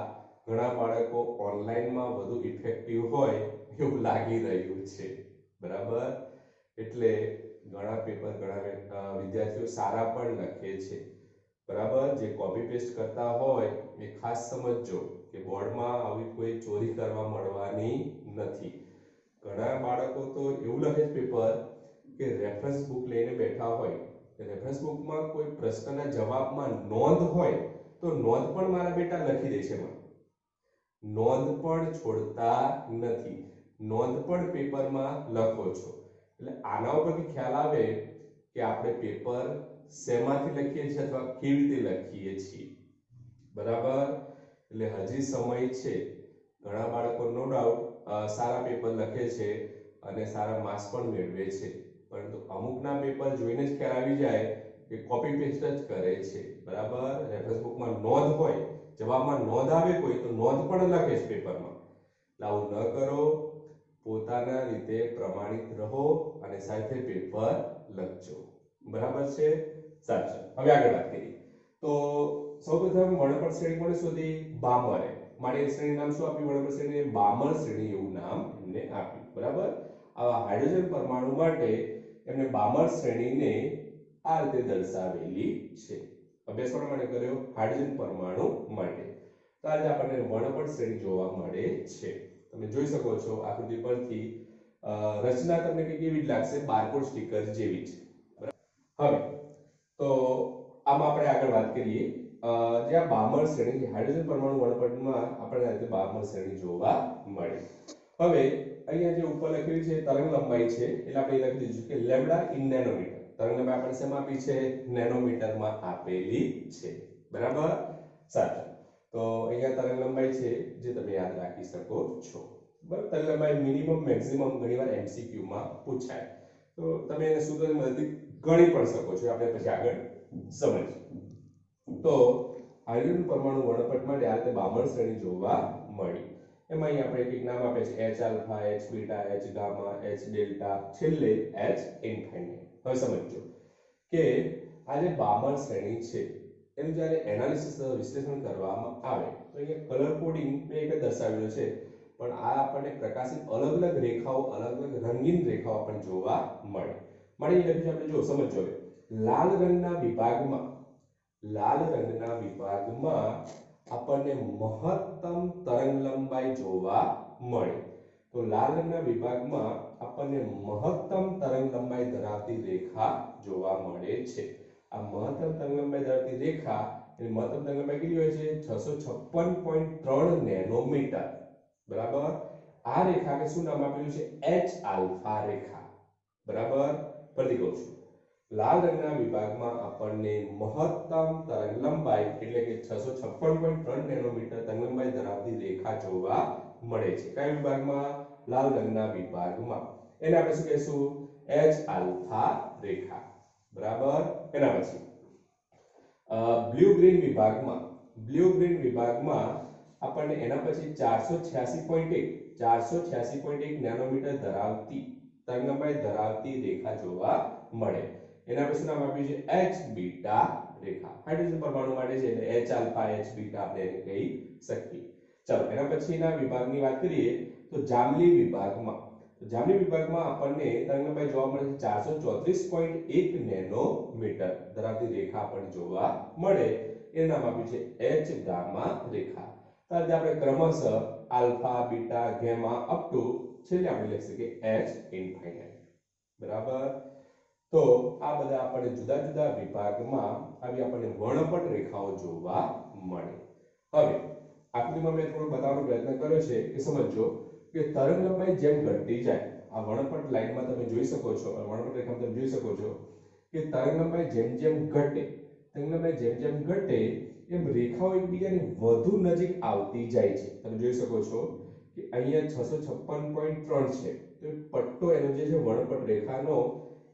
Speaker 1: ઘણા બાળકો ઓનલાઈનમાં વધુ ઇફેક્ટિવ હોય એવું લાગી રહ્યું છે બરાબર એટલે ઘણા પેપર ઘણા વિદ્યાર્થીઓ સારા પણ લખે છે બરાબર જે કોપી પેસ્ટ કરતા હોય એ ખાસ સમજજો કે બોર્ડમાં આવી કોઈ ચોરી કરવા મળવાની નથી ઘણા બાળકો તો એવું લખે છે પેપર કે રેફરન્સ બુક લઈને બેઠા હોય રેફરન્સ બુકમાં કોઈ પ્રશ્નના જવાબમાં નોંધ હોય તો નોંધ પણ મારા બેટા લખી દે છે નોંધ પણ છોડતા નથી નોંધ પણ પેપરમાં લખો છો એટલે આના ઉપરથી ખ્યાલ આવે કે આપણે પેપર શેમાંથી લખીએ છીએ અથવા કેવી રીતે લખીએ છીએ બરાબર એટલે હજી સમય છે ઘણા બાળકો નો ડાઉટ સારા પેપર લખે છે અને સારા માર્ક્સ પણ મેળવે છે પરંતુ અમુકના પેપર જોઈને જ ખ્યાલ આવી જાય કે કોપી પેસ્ટ જ કરે છે બરાબર રેફરન્સ બુકમાં નોંધ હોય જવાબમાં નોંધ આવે કોઈ તો નોંધ પણ લખે છે પેપરમાં આવું ન કરો પોતાના રીતે પ્રમાણિત રહો અને સાથે પેપર લખજો બરાબર છે સાચું હવે આગળ વાત કરીએ તો સૌપ્રથમ વર્ણપટ શ્રેણી કોણે શોધી બામરે મારી શ્રેણી નામ શું આપ્યું વર્ણપટ શ્રેણીને બામર શ્રેણી એવું નામ એમને આપ્યું બરાબર આવા હાઇડ્રોજન પરમાણુ માટે એમને બામર શ્રેણીને આ રીતે દર્શાવેલી છે અભ્યાસ કોના માટે કર્યો હાઇડ્રોજન પરમાણુ માટે તો આજે આપણને વર્ણપટ શ્રેણી જોવા મળે છે તમે જોઈ શકો છો આકૃતિ પરથી રચના તમને કેવી જ લાગશે બારકોડ સ્ટીકર જેવી જ હવે તો આમાં આપણે આગળ વાત કરીએ જે આ બામર શ્રેણી છે હાઇડ્રોજન પરમાણુ વર્ણપટમાં આપણને આ રીતે બામર શ્રેણી જોવા મળે હવે અહીંયા જે ઉપર લખેલું છે તરંગ લંબાઈ છે એટલે આપણે લખી દીધું કે લેમ્ડા ઇન નેનોમીટર તરંગ લંબાઈ આપણે શેમાં આપી છે નેનોમીટરમાં આપેલી છે બરાબર સાચું તો અહીંયા તરંગ લંબાઈ છે જે તમે યાદ રાખી શકો છો બરાબર તરંગ લંબાઈ મિનિમમ મેક્સિમમ ઘણીવાર એમસીક્યુ માં પૂછાય તો તમે એને સૂત્રની મદદથી ગણી પણ શકો છો આપણે પછી આગળ સમજીએ તો હાઇડ્રોજન પરમાણુ વર્ણપટ માટે આ રીતે બામર શ્રેણી જોવા મળી એમાં અહીં આપણે એક નામ આપે છે H alpha H beta H gamma H delta છેલ્લે H ઇન્ફાઇનાઇટ હવે સમજો કે આ જે બામર શ્રેણી છે એનું જ્યારે એનાલિસિસ વિશ્લેષણ કરવામાં આવે તો અહીંયા કલર કોડિંગ મેં એક જ દર્શાવેલું છે પણ આ આપણને પ્રકાશિત અલગ અલગ રેખાઓ અલગ અલગ રંગીન રેખાઓ પણ જોવા મળે મળી લખ્યું આપણે જો સમજો લાલ રંગના વિભાગમાં આપણને મહત્તમ તરંગલંબાઈ જોવા મળે તો લાલ રંગના વિભાગમાં આપણને મહત્તમ તરંગલંબાઈ ધરાવતી રેખા જોવા મળે છે આ મહત્તમ તરંગલંબાઈ ધરાવતી રેખા એની મહત્તમ તરંગલંબાઈ કેટલી હોય છે 656.3 નેનોમીટર બરાબર આ રેખા કે શું નામ આપેલું છે H આલ્ફા રેખા બરાબર ફરી કહું છું લાલ રંગના વિભાગમાં આપણને મહત્તમ તરંગલંબાઈ એટલે કે 656.3 નેનોમીટર તરંગલંબાઈ ધરાવતી રેખા જોવા મળે છે કયા વિભાગમાં લાલ રંગના વિભાગમાં એને આપણે શું કહીશું H આલ્ફા રેખા બરાબર એના પછી બ્લુ ગ્રીન વિભાગમાં આપણને એના પછી 486.1 નેનોમીટર ધરાવતી તરંગલંબાઈ ધરાવતી રેખા જોવા મળે એના પછી નામ આપ્યું છે H બીટા રેખા હાઇડ્રોજન પરમાણુ માટે છે એટલે H આલ્ફા H બીટા આપણે એને કહી શકીએ ચાલો એના પછીના વિભાગની વાત કરીએ તો જાંબલી વિભાગમાં આપણને તરંગલંબાઈ જોવા મળે છે 434.1 નેનોમીટર ધરાવતી રેખા આપણને જોવા મળે એનું નામ આપ્યું છે H ગામા રેખા તો આપણે ક્રમશઃ alpha beta gamma up to છેલ્લે આપણે લખી શકીએ H ઇન્ફાઇનાઇટ બરાબર તો આ બધા આપણને જુદા જુદા વિભાગમાં આવી આપણને વર્ણપટ રેખાઓ જોવા મળે હવે આકૃતિમાં મેં થોડું બતાવવાનો પ્રયત્ન કર્યો છે કે સમજો કે તરંગલંબાઈ જેમ ઘટતી જાય આ વર્ણપટ લાઈનમાં તમે જોઈ શકો છો વર્ણપટ રેખામાં તમે જોઈ શકો છો કે તરંગલંબાઈ જેમ જેમ ઘટે એમ રેખાઓ એકબીજાની વધુ નજીક આવતી જાય છે તમે જોઈ શકો છો કે અહીંયા 656.3 છે તો પટ્ટો એનો જે છે વર્ણપટ રેખાનો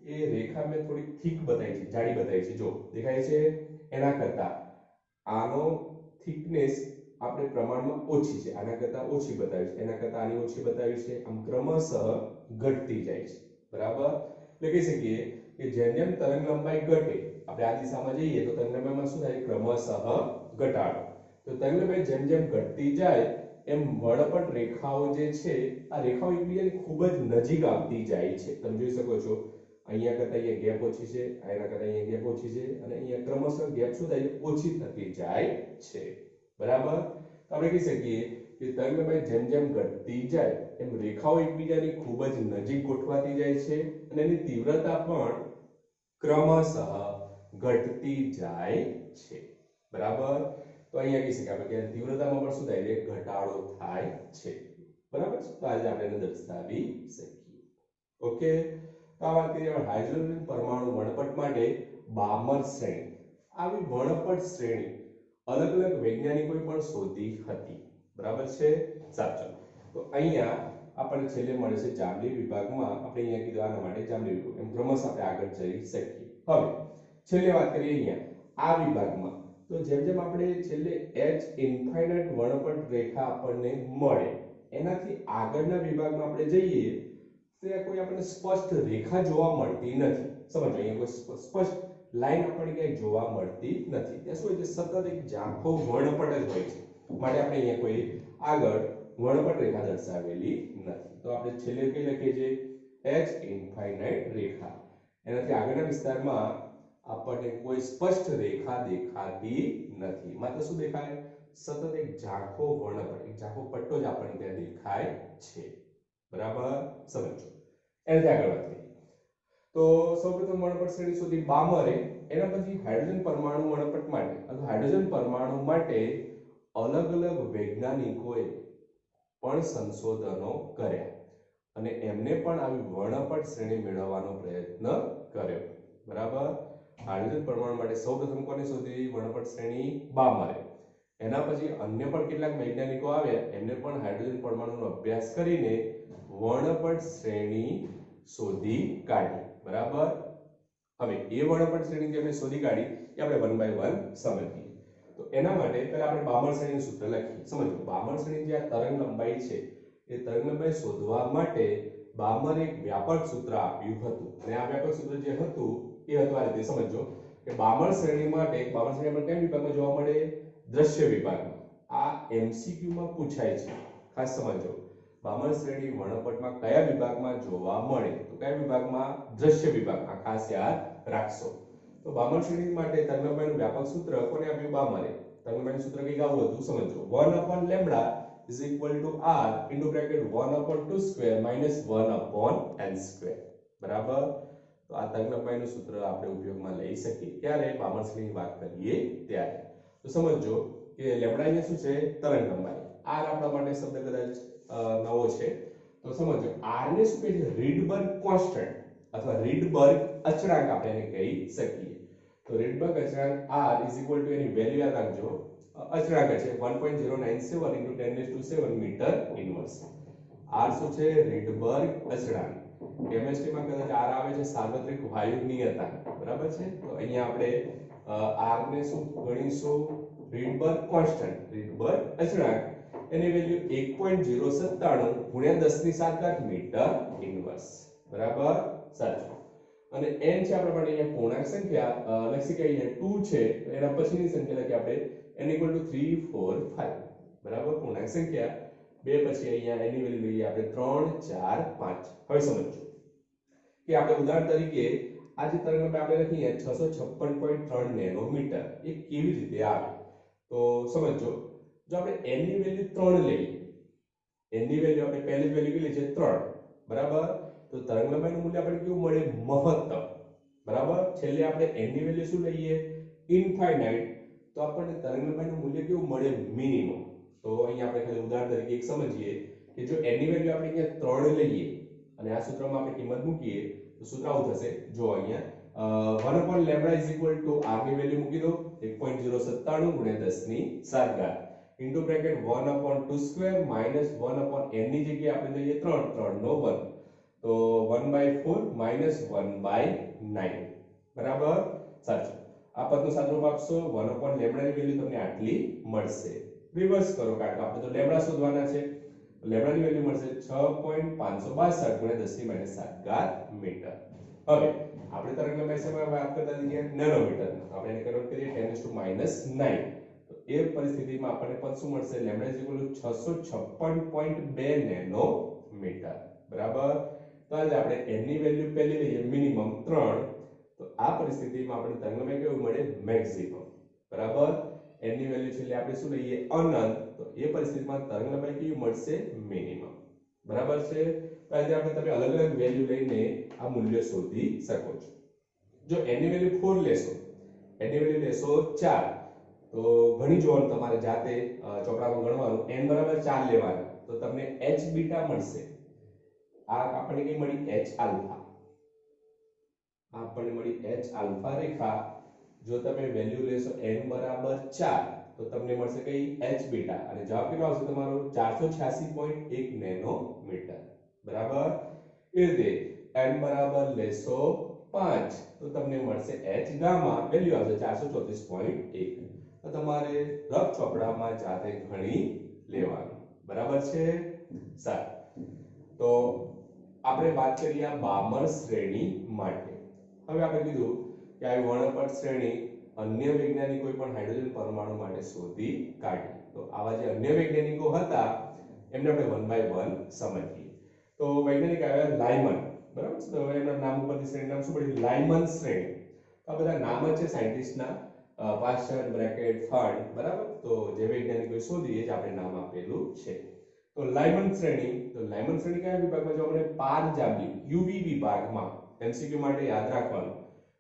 Speaker 1: એ રેખા મેં થોડી થીક બતાવી છે જાડી બતાવી છે જો દેખાય છે એના કરતા આનો થિકનેસ આપણે પ્રમાણમાં ઓછી છે, આના કરતા ઓછી બતાવી છે, એના કરતા આની ઓછી બતાવી છે, આમ ક્રમશઃ ઘટતી જાય છે, બરાબર. એટલે કહી શકીએ કે જેમ જેમ તરંગ લંબાઈ ઘટે, આપણે આ દિશામાં જઈએ તો તરંગ લંબાઈમાં શું થાય, ક્રમશઃ ઘટાડો. તો તરંગ લંબાઈ જેમ જેમ ઘટતી જાય એમ વળપટ રેખાઓ જે છે આ રેખાઓ એકબીજાની ખૂબ જ નજીક આવતી જાય છે. તમે જોઈ શકો છો અહીંયા કરતા અહીંયા ગેપ ઓછી છે, આના કરતા અહીંયા ગેપ ઓછી છે, અને અહીંયા ક્રમશઃ ગેપ શું થાય, ઓછી થતી જાય છે, બરાબર. તો આપણે કહી શકીએ કે તરંગ લંબાઈ જેમ જેમ ઘટતી જાય એમ રેખાઓ એકબીજાની ખૂબ જ નજીક ગોઠવાતી જાય છે અને એની તીવ્રતા પણ ક્રમશઃ ઘટતી જાય છે, બરાબર. તો અહીંયા કહી શકીએ આપણે કે તીવ્રતામાં પણ શું થાય છે, ઘટાડો થાય છે, બરાબર. તો આજે આપણે એને દર્શાવી શકીએ. ઓકે. તો આ વાત કરીએ હાઇડ્રોજન પરમાણુ વણપટ માટે બામર શ્રેણી. આવી વણપટ શ્રેણી અલગ અલગ વૈજ્ઞાનિકોએ પણ શોધી હતી, બરાબર છે. સાચો. તો અહીંયા આપણને છેલ્લે મળે છે જાંબલી વિભાગમાં, આપણે અહીંયા કીધું આના માટે જાંબલી વિભાગ, એમ ક્રમશઃ આપણે આગળ જઈ શકીએ. હવે છેલ્લે વાત કરીએ અહીંયા આ વિભાગમાં, તો જેમ જેમ આપણે છેલ્લે h ઇન્ફાઇનાઇટ વણપટ રેખા આપણને મળે એનાથી આગળના વિભાગમાં આપણે જઈએ ત્યાં કોઈ આપણને સ્પષ્ટ રેખા જોવા મળતી નથી. સમજો અહીંયા કોઈ સ્પષ્ટ લાઈન આપણને ક્યાંય જોવા મળતી નથી. ત્યાં શું હોય છે, સતત એક ઝાંખો વર્ણપટ જ હોય છે, માટે આપણે અહીંયા કોઈ આગળ વર્ણપટ રેખા દર્શાવેલી નથી. તો આપણે છેલ્લે કઈ લખીએ છીએ, h ઇન્ફાઇનાઇટ રેખા. એનાથી આગળના વિસ્તારમાં આપણને કોઈ સ્પષ્ટ રેખા દેખાતી નથી, માત્ર શું દેખાય, સતત એક ઝાંખો વર્ણપટ, એક ઝાંખો પટ્ટો જ આપણને ત્યાં દેખાય છે, બરાબર. સમજો. એનાથી આગળ વાત કરીએ તો સૌપ્રથમ વણપટ શ્રેણી શોધી બામરે. એના પછી હાઇડ્રોજન પરમાણુ વણપટ માટે અથવા હાઇડ્રોજન પરમાણુ માટે અલગ અલગ વૈજ્ઞાનિકોએ પણ સંશોધનો કર્યા અને એમને પણ આવી વણપટ શ્રેણી મેળવવાનો પ્રયત્ન કર્યો, બરાબર. હાઇડ્રોજન પરમાણુ માટે સૌપ્રથમ કોને શોધી, વણપટ શ્રેણી બામરે. એના પછી અન્ય પણ કેટલાક વૈજ્ઞાનિકો આવ્યા, એમને પણ હાઇડ્રોજન પરમાણુનો અભ્યાસ કરીને વર્ણપટ શ્રેણી શોધી કાઢી, બરાબર. હવે એ વર્ણપટ શ્રેણી જે આપણે શોધી કાઢી એ આપણે વન બાય વન સમજીએ. તો એના માટે પહેલા આપણે બામર શ્રેણીનું સૂત્ર લખીએ. સમજો, બામર શ્રેણી જે આ તરંગ લંબાઈ છે એ તરંગ લંબાઈ શોધવા માટે બામરે એક વ્યાપક સૂત્ર આપ્યું હતું, અને આ વ્યાપક સૂત્ર જે હતું એ હતું આ રીતે. સમજો કે બામર શ્રેણી માટે, બામર શ્રેણી આપણે કયા વિભાગમાં જોવા મળે, દ્રશ્ય વિભાગમાં. આ એમસીક્યુ માં પૂછાય છે, ખાસ સમજો. બામર શ્રેણી વર્ણપટમાં કયા વિભાગમાં જોવા મળે, તો કયા વિભાગમાં, દ્રશ્ય વિભાગમાં, ખાસ યાદ રાખશો. તો બામર શ્રેણી માટે તરંગલંબાઈનું વ્યાપક સૂત્ર કોને આપ્યું, બામરે. તરંગલંબાઈનું સૂત્ર કઈ આવું હતું, સમજો, 1/λ is equal to r into bracket 1/2 square minus 1/n square, બરાબર. તો આ તરંગલંબાઈનું સૂત્ર આપણે ઉપયોગમાં લઈ શકીએ ક્યારે, બામર શ્રેણીની વાત કરીએ ત્યારે. તો સમજો કે લેમ્બડા અહીંયા શું છે, તરંગલંબાઈ. r આપણા માટે શબ્દ કદાચ નવો છે, તો સમજો r ને શું કહે છે, રીડબર્ગ કોન્સ્ટન્ટ અથવા રીડબર્ગ અચળાંક આપણે એને કહી શકીએ. તો રીડબર્ગ અચળાંક r is equal to any value યાદ રાખજો, અચળાંક છે 1.097 into 10⁻⁷ મીટર ઇન્વર્સ. r શું છે, રીડબર્ગ અચળાંક. કેમિસ્ટ્રીમાં કદાચ r આવે છે સાર્વત્રિક વાયુનિયતાંક, બરાબર છે. તો અહીંયા આપણે r ને શું ગણીશું, રીડબર્ગ કોન્સ્ટન્ટ, રીડબર્ગ અચળાંક. એની વેલ્યુ 1.097 ગુણ્યા 10⁷ મીટર ઇન્વર્સ, બરાબર. સાચું. અને n છે આપણા માટે અહીંયા પૂર્ણાંક સંખ્યા લખી કે અહીંયા 2 છે, તો એના પછીની સંખ્યા લખી આપણે n = 3 4 5, બરાબર. પૂર્ણાંક સંખ્યા 2 પછી અહીંયા એની વેલ્યુ લઈએ આપણે 3 4 5. હવે સમજો કે આપણે ઉદાહરણ તરીકે આ જે તરંગલંબાઈ આપણે લખીએ 656.3 નેનોમીટર એ કેવી રીતે આવે, તો સમજો જો આપણે n ની વેલ્યુ 3 લઈએ, n ની વેલ્યુ આપણે પહેલી જ વેલ્યુ કેટલી છે, 3, બરાબર. તો તરંગલંબાઈનું મૂલ્ય આપણે કેવું મળે, મહત્તમ, બરાબર. છેલ્લે આપણે n ની વેલ્યુ શું લઈએ, ઇન્ફાઇનાઇટ, તો આપણને તરંગલંબાઈનું મૂલ્ય કેવું મળે, મિનિમમ. તો અહીંયા આપણે ખાલી ઉદાહરણ તરીકે એક સમજીએ કે જો n ની વેલ્યુ આપણે અહીંયા 3 લઈએ અને આ સૂત્રમાં આપણે કિંમત મૂકીએ તો સૂત્ર આવું થશે, જો અહીંયા 1/λ is equal to r ની વેલ્યુ મૂકી દો 1.097 ગુણ્યા 10⁷ into bracket 1/2 square minus 1/n ની જગ્યાએ આપણે લઈએ 3, 3 નો 1, તો 1/4 minus 1/9, બરાબર. સાચું. આ પદનું સાદુરૂપ આપશો 1/λ ની વેલ્યુ તમને આટલી મળશે, રિવર્સ કરો કારણ કે આપણે તો લેમ્ડા શોધવાના છે લેમ્ડાની વેલ્યુ મળશે 6.562 ગુણ્યા 10 ની -7 મીટર હવે આપણે તરંગ લંબાઈ સમય વાત કરતા હતી નેનોમીટર આપણે એને કન્વર્ટ કરીએ 10⁻⁹ તો એ પરિસ્થિતિમાં આપણને પદ શું મળશે લેમ્ડા 656.2 નેનોમીટર બરાબર તો આજે આપણે n ની વેલ્યુ પહેલી લઈએ મિનિમમ 3 તો આ પરિસ્થિતિમાં આપણે તરંગ લંબાઈ કેવું મળે મેક્સિમમ બરાબર n ની વેલ્યુ છે એટલે આપણે શું લઈએ અનંત તો એ પરિસ્થિતિમાં તરંગ લંબાઈ કેવી મળશે મિનિમમ બરાબર છે તો આજે આપણે તમે અલગ અલગ વેલ્યુ લઈને આ મૂલ્ય શોધી શકો છો જો n ની વેલ્યુ 4 લેશો n ની વેલ્યુ લેશો 4 તો ઘણી જોવાનું તમારે જાતે ચોપડામાં ગણવાનું n બરાબર 4 લેવાના તો તમને h બીટા મળશે આ આપણને કઈ મળી h આલ્ફા આપણને મળી h આલ્ફા રેખા જો તમે વેલ્યુ લેશો n બરાબર 4 તો તમને મળશે કઈ h બીટા અને જવાબ કેટલો આવશે તમારો 486.1 નેનોમીટર બરાબર એ રીતે n બરાબર લેશો 5 તો તમને મળશે h ગામા વેલ્યુ આવશે 434.1 તો તમારે રફ ચોપડામાં જાતે ગણી લેવાનું બરાબર છે સારું તો આપણે વાત કરીએ આ બામર શ્રેણી માટે હવે આપણે કીધું કે આ વર્ણપટ શ્રેણી અન્ય વૈજ્ઞાનિકોએ પણ હાઇડ્રોજન પરમાણુ માટે શોધી કાઢી તો આવા જે અન્ય વૈજ્ઞાનિકો હતા એમને આપણે વન બાય વન સમજીએ તો વૈજ્ઞાનિક આવ્યા લાયમન બરાબર તો એમના નામ ઉપરથી શ્રેણી નામ શું પડ્યું લાયમન શ્રેણી આ બધા નામ જ છે સાયન્ટિસ્ટના પાસ્ચર બ્રેકેટ ફર્ડ બરાબર તો જે વૈજ્ઞાનિકોએ શોધી એ જ આપણે નામ આપેલું છે તો લાયમન શ્રેણી કયા વિભાગમાં જોવા મળે પારજાબી યુવી વિભાગમાં એમસીક્યુ માટે યાદ રાખવાનું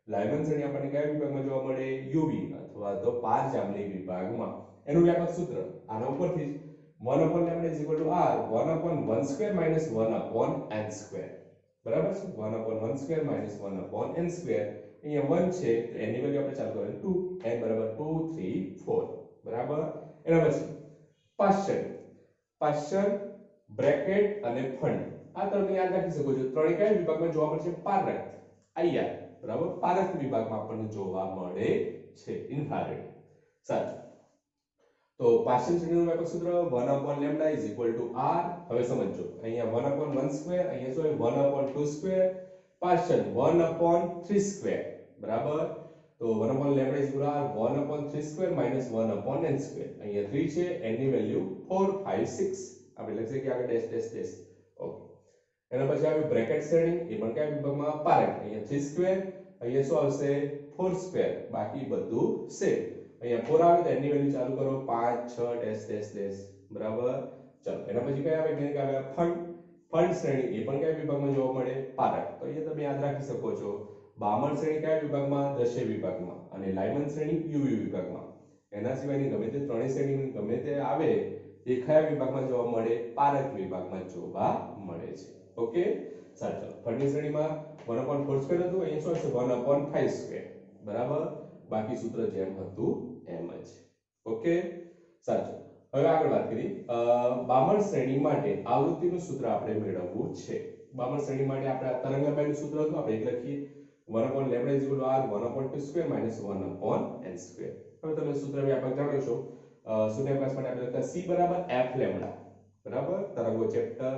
Speaker 1: લાયમન શ્રેણી આપણને કયા વિભાગમાં જોવા મળે યુવી અથવા તો પારજાબલી વિભાગમાં એનું વ્યાપક સૂત્ર આના ઉપરથી જ 1/λ = r 1/1² - 1/n² બરાબર છે 1/1² - 1/n² અહીંયા 1 છે તો n ની વેલ્યુ આપણે ચાલુ કરીએ 2 n બરાબર 2 3 4 બરાબર એના પછી પાશ્ચર બ્રેકેટ અને ફંડ આ તમે યાદ રાખી શકો છો ત્રણેય કયા વિભાગમાં જોવા મળશે પારક આઈઆર બરાબર પારક વિભાગમાં આપણને જોવા મળે છે ઇન્ફ્રારેડ સાચું તો પાશ્ચર શ્રેણીનું વ્યાપક સૂત્ર 1/λ = r હવે સમજો અહીંયા 1/1² અહીંયા શું 1/2² પાશ્ચર 1/3² બરાબર તો 1/λ = r 1/3² - 1/n² અહીંયા 3 છે n ની વેલ્યુ 4 5 6 આપણે લખીએ કે આગળ ડેશ ડેશ ડેશ ઓકે એના પછી આવે બ્રેકેટ શ્રેણી એ પણ કયા વિભાગમાં પારક અહીંયા 3² અહીંયા શું આવશે 4² બાકી બધું સેમ અહીંયા 4 આવે તો n ની વેલ્યુ ચાલુ કરો 5 6 ડેશ ડેશ ડેશ બરાબર ચલો એના પછી કયા વૈજ્ઞાનિક આવ્યા ફંડ શ્રેણી એ પણ કયા વિભાગમાં જોવા મળે પારક તો અહીંયા તમે યાદ રાખી શકો છો બામર શ્રેણી કયા વિભાગમાં દ્રશ્ય વિભાગમાં અને લાયમન શ્રેણી યુવી વિભાગમાં એના સિવાયની ગમે તે ત્રણેય શ્રેણી ગમે તે આવે એ કયા વિભાગમાં જોવા મળે પારક વિભાગમાં જોવા મળે છે ઓકે સાચો ફંડની શ્રેણીમાં 1/4² હતું અહીંયા શું છે 1/5² બરાબર બાકી સૂત્ર જેમ હતું એમ જ ઓકે સાચો હવે આગળ વાત કરી બામર શ્રેણી માટે આવૃત્તિનું સૂત્ર આપણે મેળવવું છે બામર શ્રેણી માટે આપણે તરંગ લંબાઈનું સૂત્ર હતું આપણે એક લખીએ 1/λ = r 1/2² - 1/n². હવે તમે સૂત્ર વ્યાપક જાણો છો શૂન્યાવકાશ માટે આપણે લખતા c = f λ બરાબર તરંગો ચેપ્ટર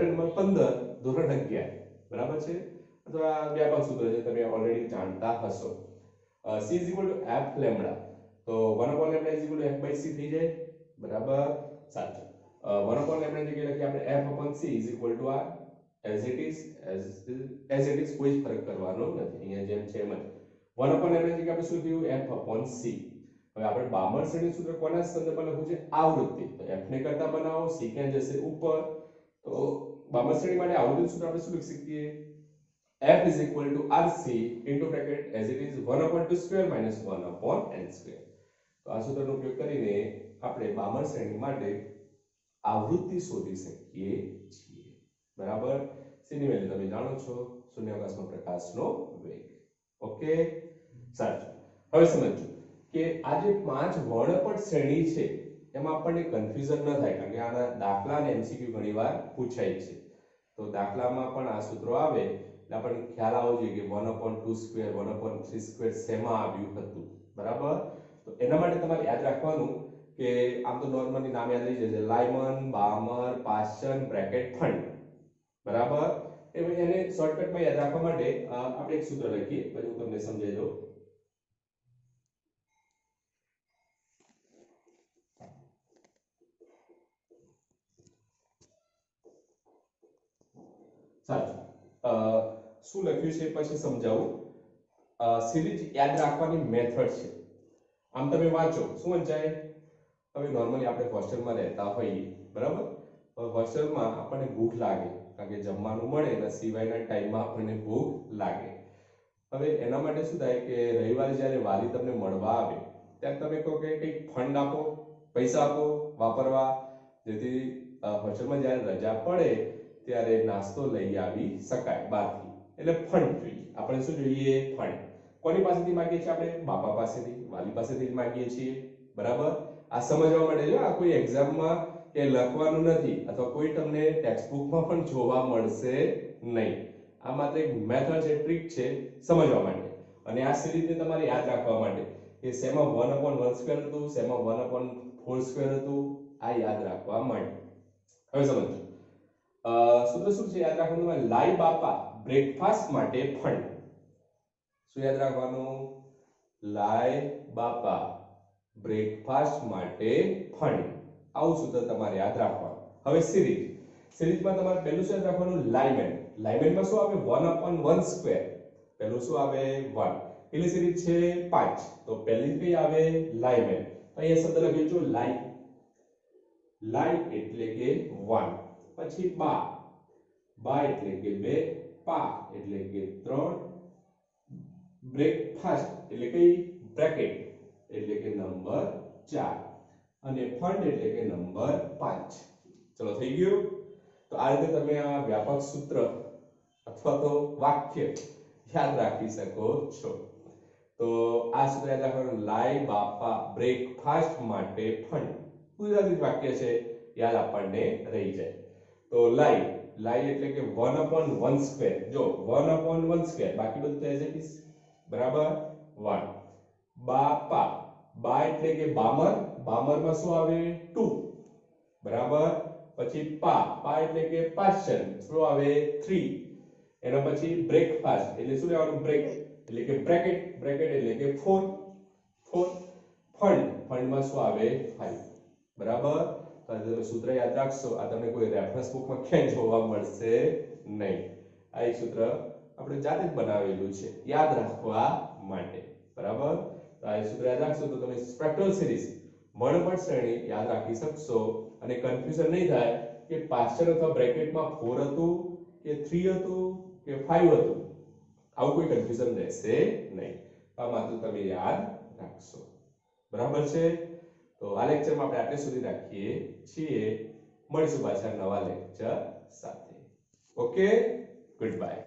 Speaker 1: નંબર 15 ધોરણ 11 બરાબર છે તો આ વ્યાપક સૂત્ર છે તમે ઓલરેડી જાણતા હશો c = f λ તો 1/λ = f/c થઈ જાય બરાબર સાચું 1/λ ની જગ્યાએ લખીએ આપણે f/c = r as it is કોઈ ફરક કરવાનો નથી અહીંયા જેમ છે એમ જ 1/λ ની જગ્યાએ આપણે શું થયું f/c હવે આપણે બામર શ્રેણી સૂત્ર કોના સંદર્ભમાં લખવું છે આવૃત્તિ તો f ને કરતા બનાવો c ક્યાં જશે ઉપર તો બામર શ્રેણી માટે આવૃત્તિ સૂત્ર આપણે શું લખી શકીએ f = rc as it is 1/2² - 1/n². તો આ સૂત્રનો ઉપયોગ કરીને આપણે બામર શ્રેણી માટે આવૃત્તિ શોધી શકીએ છીએ બરાબર c ની વેલ્યુ તમે જાણો છો શૂન્યાવકાશમાં પ્રકાશનો વેગ ઓકે સાચું હવે સમજો કે આ જે 5 વર્ણપટ શ્રેણી છે એમાં આપણને કન્ફ્યુઝન ન થાય કારણ કે આના દાખલા અને એમસીક્યુ ઘણીવાર પૂછાય છે તો દાખલામાં પણ આ સૂત્રો આવે એટલે આપણને ખ્યાલ આવવો જોઈએ કે 1/2² 1/3² શેમાં આવ્યું હતું બરાબર તો એના માટે તમારે યાદ રાખવાનું કે આમ તો નોર્મલી નામ યાદ રહી જશે, લાયમન, બામર, પાસ્ચન, બ્રેકેટ, ફંડ, બરાબર. એને શોર્ટકટમાં યાદ રાખવા માટે આપણે એક સૂત્ર લખીએ, પછી હું તમને સમજાવી દઉં. સાચું. શું લખ્યું છે પછી સમજાવું. સિરીઝ યાદ રાખવાની મેથડ છે. આમ તમે વાંચો શું વંચાય. હવે નોર્મલી આપણે હોસ્ટેલમાં રહેતા હોઈએ, બરાબર. હવે હોસ્ટેલમાં આપણને ભૂખ લાગે, કારણ કે જમવાનું મળે અને સિવાયના ટાઈમમાં આપણને ભૂખ લાગે. હવે એના માટે શું થાય કે રવિવારે જ્યારે વાલી તમને મળવા આવે ત્યારે તમે કહો કે કંઈક ફંડ આપો, પૈસા આપો વાપરવા, જેથી હોસ્ટેલમાં જ્યારે રજા પડે ત્યારે નાસ્તો લઈ આવી શકાય બહારથી. એટલે ફંડ જોઈએ. આપણે શું જોઈએ? ફંડ. કોની પાસેથી માંગીએ છીએ આપણે? બાપા પાસેથી, વાલી પાસેથી જ માંગીએ છીએ, બરાબર. આ સમજવા માટે જો, આ કોઈ એક્ઝામમાં કે લખવાનું નથી અથવા કોઈ તમને ટેક્સ્ટ બુકમાં પણ જોવા મળશે નહીં. આ માત્ર એક મેથડ છે, ટ્રીક છે સમજવા માટે. અને આ સિરીઝને તમારે યાદ રાખવા માટે કે શેમાં 1/1² હતું, શેમાં 1/4² હતું, આ યાદ રાખવા માટે. હવે સમજો. સૂત્ર શું છે યાદ રાખવાનું? લાઈ બાપા બ્રેકફાસ્ટ માટે ફંડ. શું યાદ રાખવાનું? લાઈ બાપા બ્રેકફાસ્ટ માટે ફંડ. આવું સૂત્ર તમારે યાદ રાખવાનું. હવે સિરીઝમાં તમારે પહેલું શું યાદ રાખવાનું? લાયમેન. લાયમેનમાં શું આવે? 1/1². પહેલું શું આવે? 1. એટલે સિરીઝ છે 5. તો પહેલી કઈ આવે? લાયમેન. અહીંયા શબ્દ લખ્યો છે લાઈ. લાઈ એટલે કે 1. પછી બા. બા એટલે કે 2. પા એટલે કે 3. બ્રેકફાસ્ટ એટલે કઈ? બ્રેકેટ એટલે કે નંબર 4. અને ફંડ એટલે કે નંબર 5. ચલો થઈ ગયું. તો આ રીતે તમે આ વ્યાપક સૂત્ર અથવા તો વાક્ય યાદ રાખી શકો છો. તો આ સૂત્ર યાદ રાખવાનું, લાઈ બાપા બ્રેકફાસ્ટ માટે ફંડ. ગુજરાતી વાક્ય છે, યાદ આપણને રહી જાય. તો લાઈ એટલે કે 1/1². જો 1/1², બાકી બધું તો એઝ ઇટ ઇઝ, બરાબર. 1. બાપા. બા એટલે કે બામર. બામરમાં શું આવે? 2, બરાબર. પછી પા એટલે કે પાસ્ચન. શું આવે? 3. એના પછી બ્રેકફાસ્ટ એટલે શું લેવાનું? બ્રેક એટલે કે બ્રેકેટ. બ્રેકેટ એટલે કે 4. ફંડમાં શું આવે? 5, બરાબર. તો તમે સૂત્ર યાદ રાખશો. આ તમને કોઈ રેફરન્સ બુકમાં ક્યાંય જોવા મળશે નહીં. આ એક સૂત્ર આપણે જાતે જ બનાવેલું છે યાદ રાખવા માટે, બરાબર. તો આ સૂત્ર યાદ રાખશો તો તમે સ્પેક્ટ્રલ સિરીઝ વર્ણપટ શ્રેણી યાદ રાખી શકશો અને કન્ફ્યુઝન નહીં થાય કે પાસ્ચન અથવા બ્રેકેટમાં 4 હતું કે 3 હતું કે 5 હતું. આવું કોઈ કન્ફ્યુઝન રહેશે નહીં. આ માત્ર તમે યાદ રાખશો, બરાબર છે. તો આ લેક્ચરમાં આપણે આટલે સુધી રાખીએ છીએ. મળીશું પાછા નવા લેક્ચર સાથે. Okay, good bye.